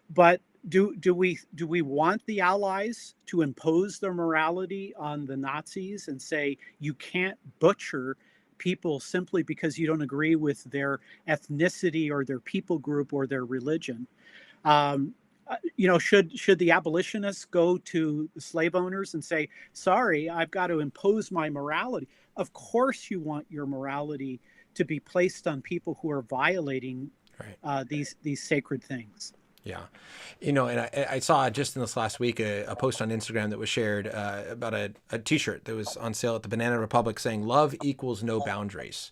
But do we want the Allies to impose their morality on the Nazis and say you can't butcher people simply because you don't agree with their ethnicity or their people group or their religion? Should the abolitionists go to the slave owners and say, sorry, I've got to impose my morality? Of course you want your morality to be placed on people who are violating these sacred things. Yeah. And I saw just in this last week a post on Instagram that was shared about a t-shirt that was on sale at the Banana Republic saying love equals no boundaries.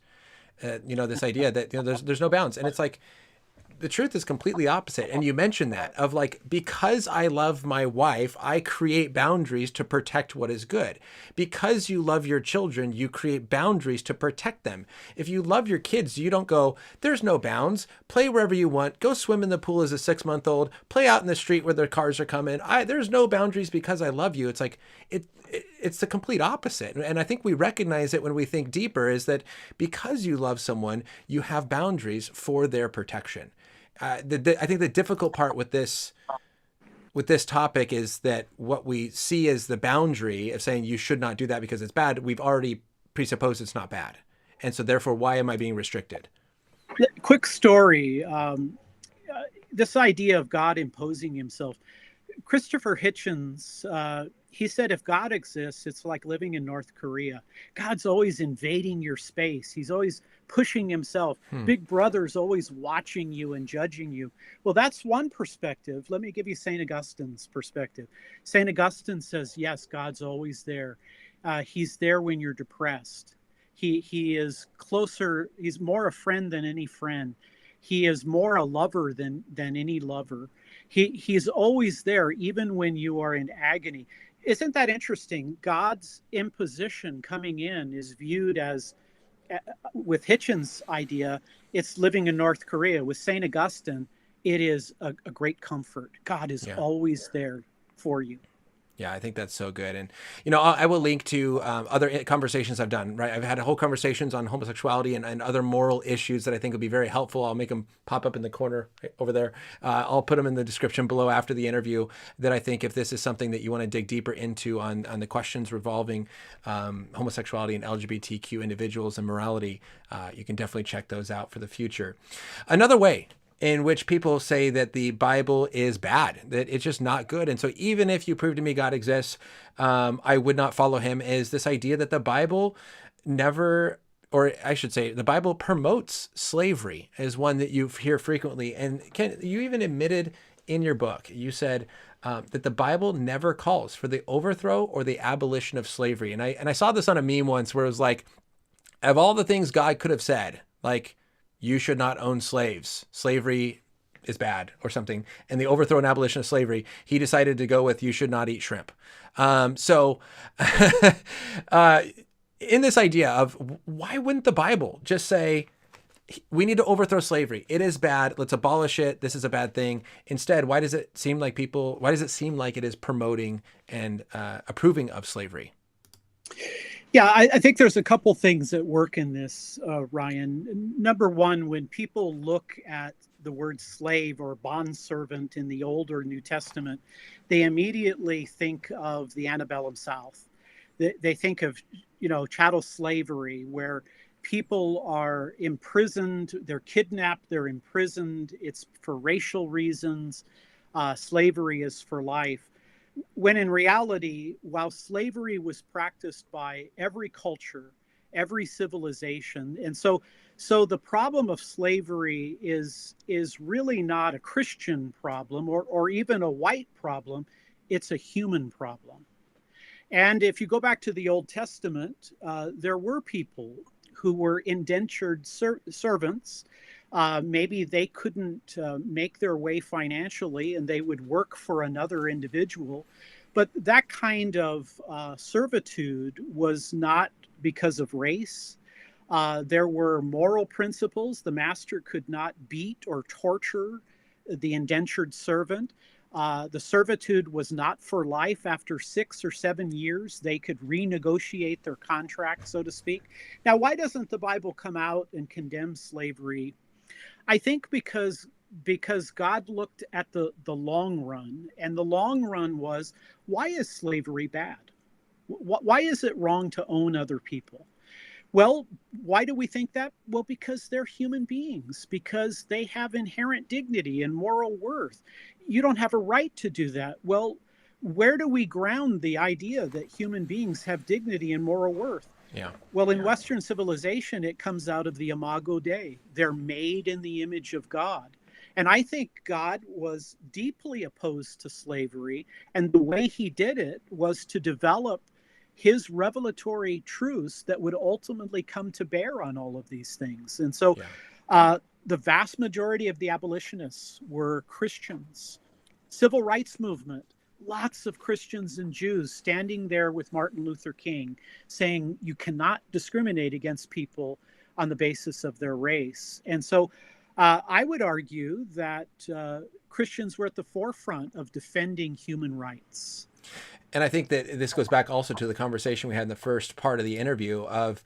This idea that there's no bounds. And it's like, the truth is completely opposite. And you mentioned that of like, because I love my wife, I create boundaries to protect what is good. Because you love your children, you create boundaries to protect them. If you love your kids, you don't go, there's no bounds, play wherever you want, go swim in the pool as a 6-month-old, play out in the street where the cars are coming. There's no boundaries because I love you. It's like, it's the complete opposite. And I think we recognize it when we think deeper, is that because you love someone, you have boundaries for their protection. I think the difficult part with this topic is that what we see as the boundary of saying you should not do that because it's bad, we've already presupposed it's not bad. And so therefore, why am I being restricted? Quick story. This idea of God imposing himself. Christopher Hitchens, he said, if God exists, it's like living in North Korea. God's always invading your space. He's always pushing himself. Big Brother's always watching you and judging you. Well, that's one perspective. Let me give you St. Augustine's perspective. St. Augustine says, yes, God's always there. He's there when you're depressed. He is closer. He's more a friend than any friend. He is more a lover than any lover. He's always there, even when you are in agony. Isn't that interesting? God's imposition coming in is viewed as, with Hitchens' idea, it's living in North Korea. With St. Augustine, it is a great comfort. God is always there for you. Yeah, I think that's so good. And, I will link to other conversations I've done, right? I've had whole conversations on homosexuality and other moral issues that I think will be very helpful. I'll make them pop up in the corner right over there. I'll put them in the description below after the interview, that I think if this is something that you want to dig deeper into on the questions revolving homosexuality and LGBTQ individuals and morality, you can definitely check those out for the future. Another way in which people say that the Bible is bad, that it's just not good. And so even if you prove to me God exists, I would not follow him, is this idea that the Bible never, or I should say, the Bible promotes slavery, is one that you hear frequently. And Ken, you even admitted in your book, you said that the Bible never calls for the overthrow or the abolition of slavery. And I saw this on a meme once where it was like, of all the things God could have said, like, you should not own slaves. Slavery is bad or something, and the overthrow and abolition of slavery, he decided to go with you should not eat shrimp. So in this idea of why wouldn't the Bible just say, we need to overthrow slavery. It is bad. Let's abolish it. This is a bad thing. Instead, why does it seem like it is promoting and approving of slavery? Yeah, I think there's a couple things that work in this, Ryan. Number one, when people look at the word slave or bondservant in the Old or New Testament, they immediately think of the antebellum South. They think of, chattel slavery, where people are imprisoned, they're kidnapped, they're imprisoned. It's for racial reasons. Slavery is for life. When in reality, while slavery was practiced by every culture, every civilization, and so the problem of slavery is really not a Christian problem or even a white problem. It's a human problem. And if you go back to the Old Testament, there were people who were indentured servants. Maybe they couldn't make their way financially and they would work for another individual. But that kind of servitude was not because of race. There were moral principles. The master could not beat or torture the indentured servant. The servitude was not for life. After 6 or 7 years, they could renegotiate their contract, so to speak. Now, why doesn't the Bible come out and condemn slavery? I think because God looked at the long run, and the long run was, why is slavery bad? Why is it wrong to own other people? Well, why do we think that? Well, because they're human beings, because they have inherent dignity and moral worth. You don't have a right to do that. Well, where do we ground the idea that human beings have dignity and moral worth? Yeah. Well, in Western civilization, it comes out of the Imago Dei. They're made in the image of God. And I think God was deeply opposed to slavery. And the way he did it was to develop his revelatory truths that would ultimately come to bear on all of these things. And so the vast majority of the abolitionists were Christians. Civil rights movement, lots of Christians and Jews standing there with Martin Luther King saying you cannot discriminate against people on the basis of their race. And so I would argue that Christians were at the forefront of defending human rights. And I think that this goes back also to the conversation we had in the first part of the interview of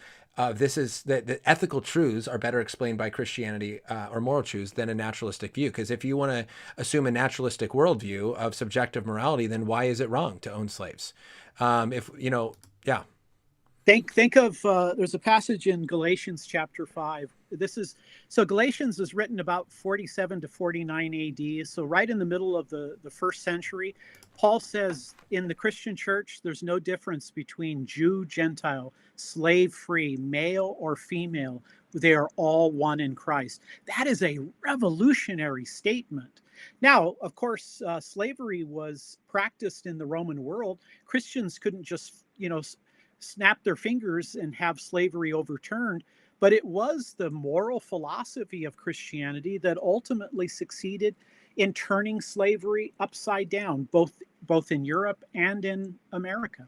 this is that ethical truths are better explained by Christianity or moral truths than a naturalistic view. Because if you want to assume a naturalistic worldview of subjective morality, then why is it wrong to own slaves? Think of there's a passage in Galatians chapter 5. Galatians is written about 47 to 49 AD. So right in the middle of the first century, Paul says in the Christian church, there's no difference between Jew, Gentile, slave free, male or female. They are all one in Christ. That is a revolutionary statement. Now, of course, slavery was practiced in the Roman world. Christians couldn't just, snap their fingers and have slavery overturned. But it was the moral philosophy of Christianity that ultimately succeeded in turning slavery upside down, both in Europe and in America.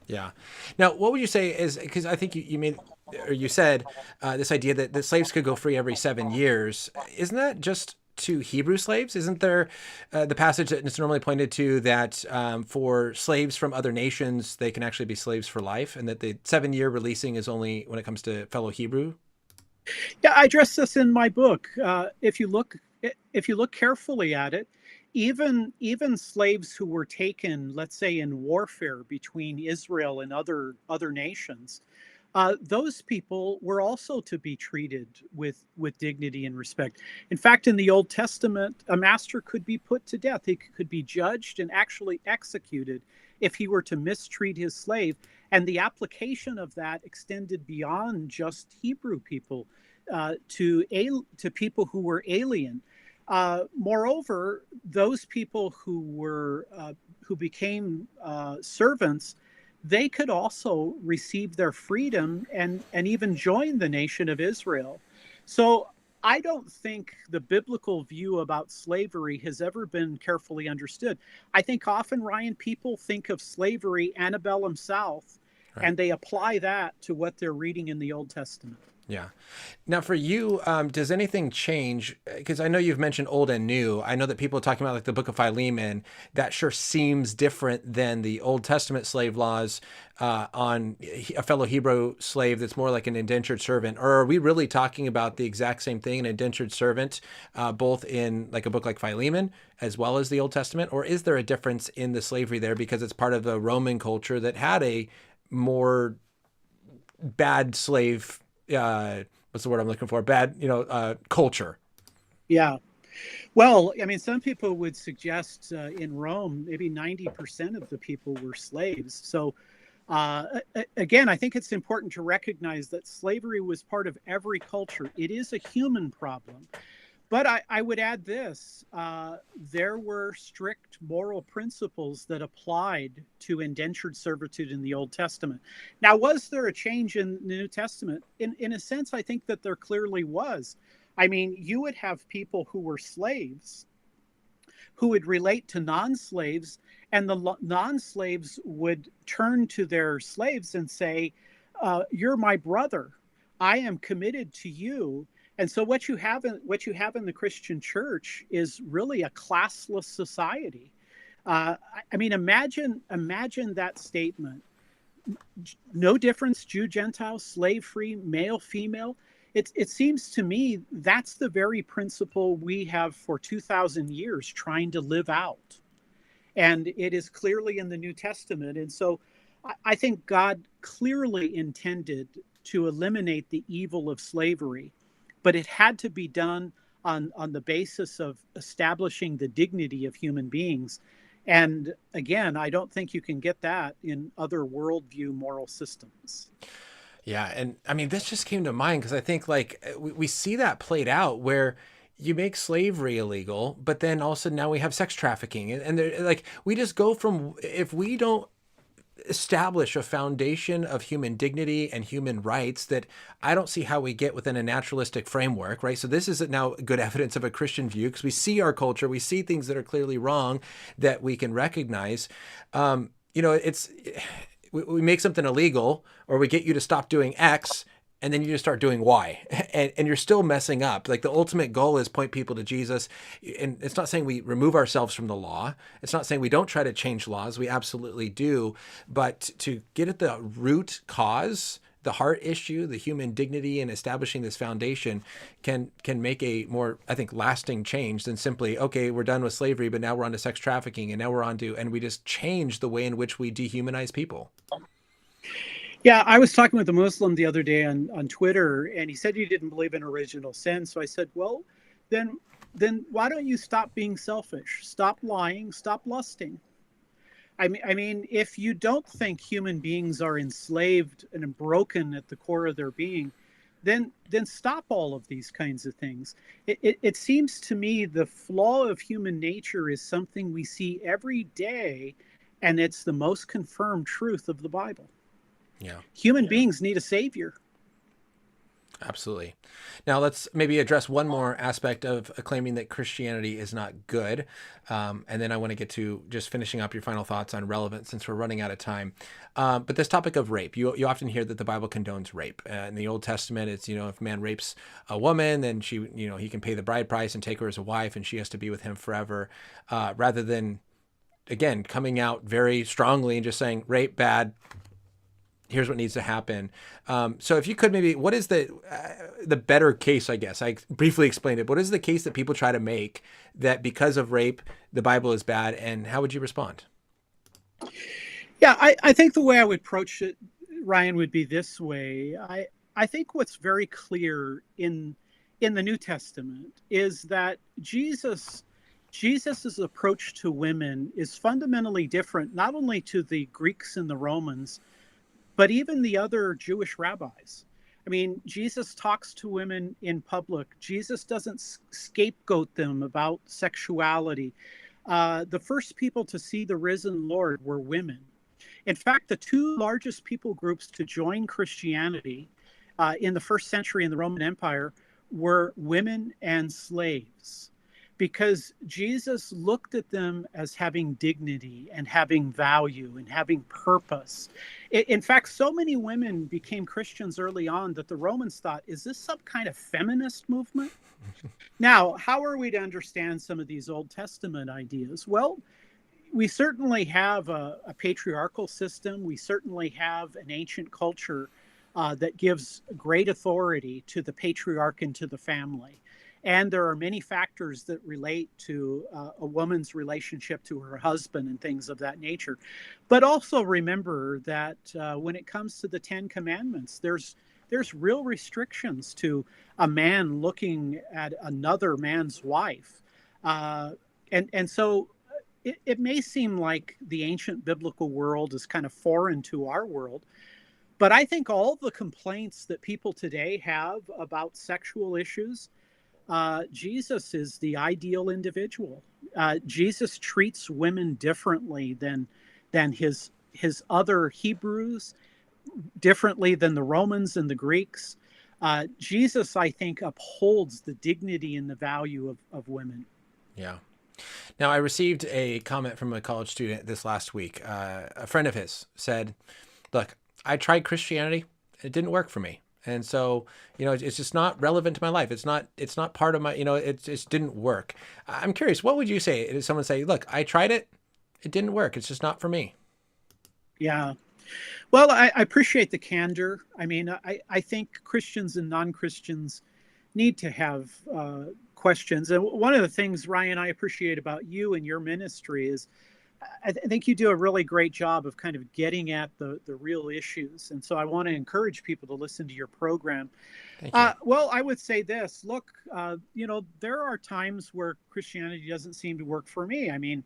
Yeah. Now, what would you say is, because I think you said this idea that the slaves could go free every 7 years. Isn't that just to Hebrew slaves? Isn't there the passage that is normally pointed to that for slaves from other nations, they can actually be slaves for life, and that the 7-year releasing is only when it comes to fellow Hebrew? Yeah, I address this in my book. If you look carefully at it, even slaves who were taken, let's say, in warfare between Israel and other nations, those people were also to be treated with dignity and respect. In fact, in the Old Testament, a master could be put to death. He could be judged and actually executed if he were to mistreat his slave. And the application of that extended beyond just Hebrew people to people who were alien. Moreover, those people who became servants, they could also receive their freedom and even join the nation of Israel. So I don't think the biblical view about slavery has ever been carefully understood. I think often, Ryan, people think of slavery antebellum South, Right. and they apply that to what they're reading in the Old Testament. Yeah. Now, for you, does anything change? Because I know you've mentioned old and new. I know that people are talking about like the Book of Philemon. That sure seems different than the Old Testament slave laws on a fellow Hebrew slave that's more like an indentured servant. Or are we really talking about the exact same thing, an indentured servant, both in like a book like Philemon as well as the Old Testament? Or is there a difference in the slavery there because it's part of the Roman culture that had a more bad slave, what's the word I'm looking for? Bad, culture. Yeah. Well, I mean, some people would suggest in Rome, maybe 90% of the people were slaves. So, again, I think it's important to recognize that slavery was part of every culture. It is a human problem. But I would add this there were strict moral principles that applied to indentured servitude in the Old Testament. Now, was there a change in the New Testament? In a sense, I think that there clearly was. I mean, you would have people who were slaves who would relate to non slaves, and the non slaves would turn to their slaves and say, You're my brother. I am committed to you. And so what you have in the Christian church is really a classless society. I mean, imagine that statement: no difference, Jew, Gentile, slave free, male, female. It seems to me that's the very principle we have for 2,000 years trying to live out, and it is clearly in the New Testament. And so, I think God clearly intended to eliminate the evil of slavery, but it had to be done on the basis of establishing the dignity of human beings. And again, I don't think you can get that in other worldview moral systems. Yeah. And I mean, this just came to mind because I think like we see that played out where you make slavery illegal, but then all of a sudden now we have sex trafficking. And like we just go from, if we don't establish a foundation of human dignity and human rights, that I don't see how we get within a naturalistic framework, right? So this is now good evidence of a Christian view because we see our culture, we see things that are clearly wrong that we can recognize. It's we make something illegal or we get you to stop doing X, and then you just start doing Y, and you're still messing up. Like the ultimate goal is point people to Jesus. And it's not saying we remove ourselves from the law. It's not saying we don't try to change laws. We absolutely do. But to get at the root cause, the heart issue, the human dignity, and establishing this foundation can make a more, I think, lasting change than simply, okay, we're done with slavery, but now we're on to sex trafficking, and now we're on to, and we just change the way in which we dehumanize people. Yeah, I was talking with a Muslim the other day on Twitter, and he said he didn't believe in original sin. So I said, well, then why don't you stop being selfish? Stop lying, stop lusting. I mean, if you don't think human beings are enslaved and broken at the core of their being, then stop all of these kinds of things. It seems to me the flaw of human nature is something we see every day, and it's the most confirmed truth of the Bible. Yeah. Human beings need a savior. Absolutely. Now let's maybe address one more aspect of claiming that Christianity is not good. And then I want to get to just finishing up your final thoughts on relevance since we're running out of time. But this topic of rape, you often hear that the Bible condones rape. In the Old Testament, it's, if a man rapes a woman, then he can pay the bride price and take her as a wife, and she has to be with him forever, rather than, again, coming out very strongly and just saying rape, bad, here's what needs to happen. So if you could maybe, what is the better case, I guess? I briefly explained it. What is the case that people try to make that because of rape, the Bible is bad, and how would you respond? Yeah, I think the way I would approach it, Ryan, would be this way. I think what's very clear in the New Testament is that Jesus's approach to women is fundamentally different, not only to the Greeks and the Romans, but even the other Jewish rabbis. I mean, Jesus talks to women in public. Jesus doesn't scapegoat them about sexuality. The first people to see the risen Lord were women. In fact, the two largest people groups to join Christianity in the first century in the Roman Empire were women and slaves, because Jesus looked at them as having dignity and having value and having purpose. In fact, so many women became Christians early on that the Romans thought, is this some kind of feminist movement? Now, how are we to understand some of these Old Testament ideas? Well, we certainly have a patriarchal system. We certainly have an ancient culture that gives great authority to the patriarch and to the family. And there are many factors that relate to a woman's relationship to her husband and things of that nature. But also remember that when it comes to the Ten Commandments, there's real restrictions to a man looking at another man's wife. And so it may seem like the ancient biblical world is kind of foreign to our world, but I think all the complaints that people today have about sexual issues, Jesus is the ideal individual. Jesus treats women differently than his other Hebrews, differently than the Romans and the Greeks. Jesus, I think, upholds the dignity and the value of women. Yeah. Now, I received a comment from a college student this last week. A friend of his said, look, I tried Christianity. It didn't work for me. And so, it's just not relevant to my life. It's not part of my, it just didn't work. I'm curious, what would you say if someone say, look, I tried it. It didn't work. It's just not for me. Yeah. Well, I appreciate the candor. I mean, I think Christians and non-Christians need to have questions. And one of the things, Ryan, I appreciate about you and your ministry is I think you do a really great job of kind of getting at the real issues. And so I want to encourage people to listen to your program. Thank you. Well, I would say this, look, there are times where Christianity doesn't seem to work for me. I mean,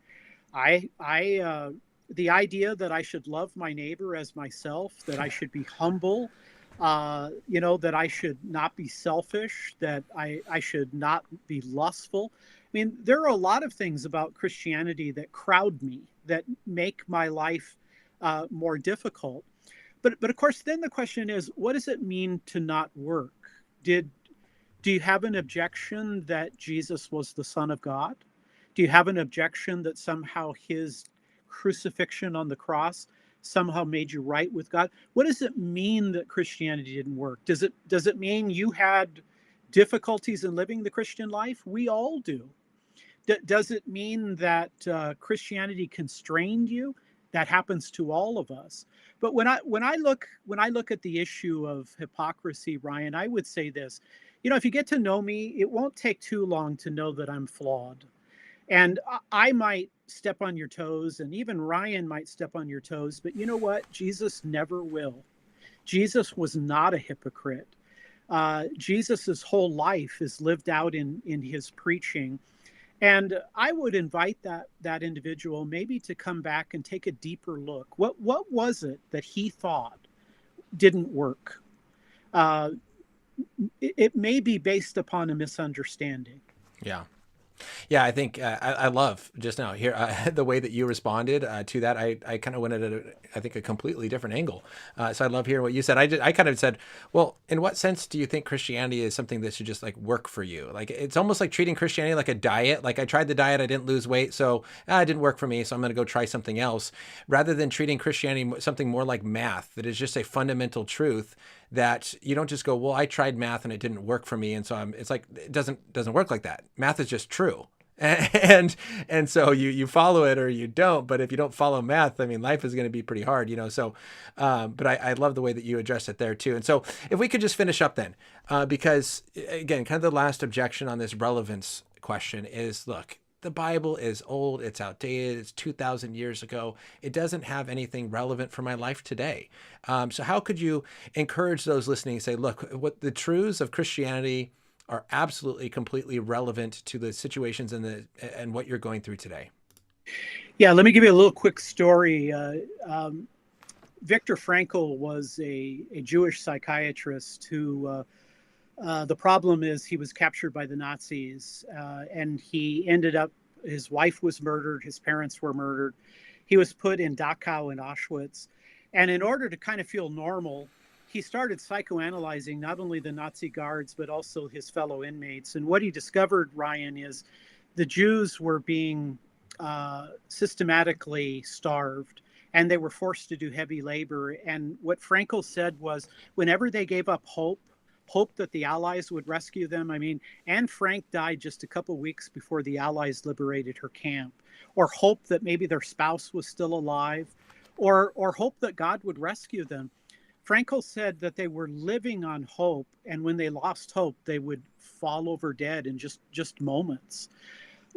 the idea that I should love my neighbor as myself, that I should be humble, that I should not be selfish, that I should not be lustful. I mean, there are a lot of things about Christianity that crowd me, that make my life more difficult. But of course, then the question is, what does it mean to not work? Do you have an objection that Jesus was the Son of God? Do you have an objection that somehow his crucifixion on the cross somehow made you right with God? What does it mean that Christianity didn't work? Does it mean you had difficulties in living the Christian life? We all do. Does it mean that Christianity constrained you? That happens to all of us. But when I look at the issue of hypocrisy, Ryan, I would say this: if you get to know me, it won't take too long to know that I'm flawed. And I might step on your toes, and even Ryan might step on your toes, but you know what? Jesus never will. Jesus was not a hypocrite. Jesus's whole life is lived out in his preaching. And I would invite that individual maybe to come back and take a deeper look. What was it that he thought didn't work? It may be based upon a misunderstanding. Yeah. Yeah, I think I love just now here the way that you responded to that. I kind of went at I think a completely different angle. So I love hearing what you said. I kind of said, well, in what sense do you think Christianity is something that should just like work for you? Like it's almost like treating Christianity like a diet. Like I tried the diet, I didn't lose weight, so it didn't work for me, so I'm going to go try something else. Rather than treating Christianity something more like math, that is just a fundamental truth that you don't just go, well, I tried math and it didn't work for me, and so it's like it doesn't work like that. Math is just true. And so you follow it or you don't, but if you don't follow math, I mean, life is going to be pretty hard, so, but I love the way that you addressed it there too. And so if we could just finish up then, because again, kind of the last objection on this relevance question is, look, the Bible is old, it's outdated, it's 2,000 years ago. It doesn't have anything relevant for my life today. So how could you encourage those listening to say, look, what the truths of Christianity are absolutely completely relevant to the situations and what you're going through today? Yeah, let me give you a little quick story. Viktor Frankl was a Jewish psychiatrist who the problem is he was captured by the Nazis and he ended up, his wife was murdered, his parents were murdered. He was put in Dachau and Auschwitz. And in order to kind of feel normal, he started psychoanalyzing not only the Nazi guards, but also his fellow inmates. And what he discovered, Ryan, is the Jews were being systematically starved, and they were forced to do heavy labor. And what Frankl said was, whenever they gave up hope that the Allies would rescue them. I mean, Anne Frank died just a couple weeks before the Allies liberated her camp, or hope that maybe their spouse was still alive, or hope that God would rescue them. Frankl said that they were living on hope, and when they lost hope, they would fall over dead in just moments.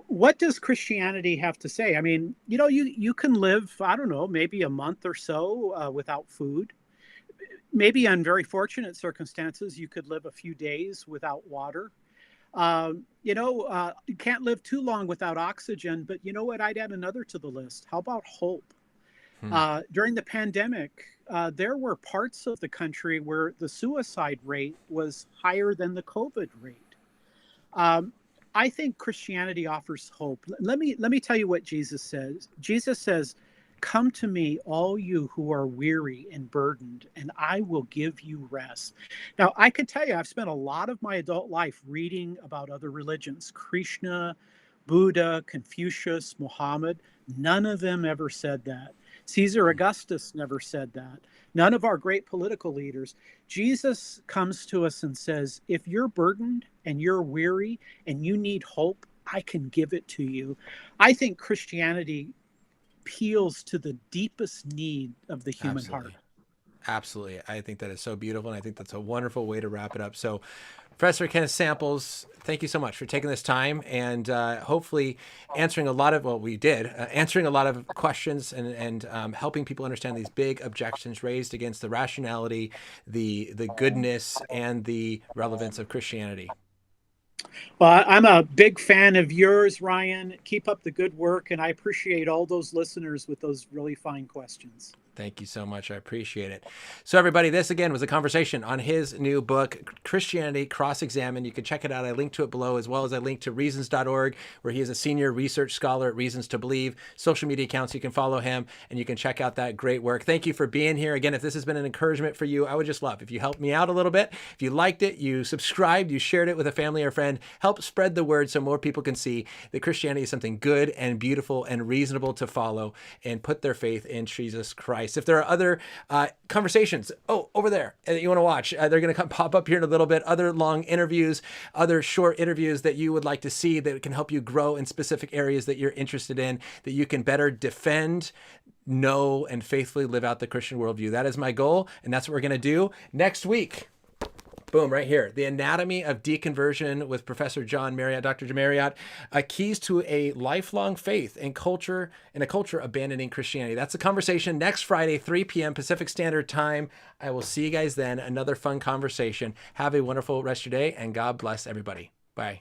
What does Christianity have to say? I mean, you can live, I don't know, maybe a month or so without food. Maybe in very fortunate circumstances, you could live a few days without water. You can't live too long without oxygen, but you know what? I'd add another to the list. How about hope? During the pandemic, there were parts of the country where the suicide rate was higher than the COVID rate. I think Christianity offers hope. Let me tell you what Jesus says. Jesus says, "Come to me, all you who are weary and burdened, and I will give you rest." Now, I could tell you, I've spent a lot of my adult life reading about other religions, Krishna, Buddha, Confucius, Muhammad. None of them ever said that. Caesar Augustus never said that. None of our great political leaders. Jesus comes to us and says, if you're burdened and you're weary and you need hope, I can give it to you. I think Christianity appeals to the deepest need of the human heart. Absolutely. I think that is so beautiful, and I think that's a wonderful way to wrap it up. So, Professor Kenneth Samples, thank you so much for taking this time and hopefully answering a lot of, answering a lot of questions and helping people understand these big objections raised against the rationality, the goodness, and the relevance of Christianity. Well, I'm a big fan of yours, Ryan. Keep up the good work, and I appreciate all those listeners with those really fine questions. Thank you so much. I appreciate it. So everybody, this again was a conversation on his new book, Christianity Cross-Examined. You can check it out. I linked to it below, as well as I linked to reasons.org, where he is a senior research scholar at Reasons to Believe. Social media accounts, you can follow him and you can check out that great work. Thank you for being here. Again, if this has been an encouragement for you, I would just love if you helped me out a little bit. If you liked it, you subscribed, you shared it with a family or friend, help spread the word so more people can see that Christianity is something good and beautiful and reasonable to follow and put their faith in Jesus Christ. If there are other conversations, over there that you want to watch, they're going to pop up here in a little bit, other long interviews, other short interviews that you would like to see that can help you grow in specific areas that you're interested in, that you can better defend, know, and faithfully live out the Christian worldview. That is my goal, and that's what we're going to do next week. Boom, right here. The Anatomy of Deconversion with Professor John Marriott, Dr. John Marriott, keys to a lifelong faith in a culture abandoning Christianity. That's a conversation next Friday, 3 p.m. Pacific Standard Time. I will see you guys then. Another fun conversation. Have a wonderful rest of your day, and God bless everybody. Bye.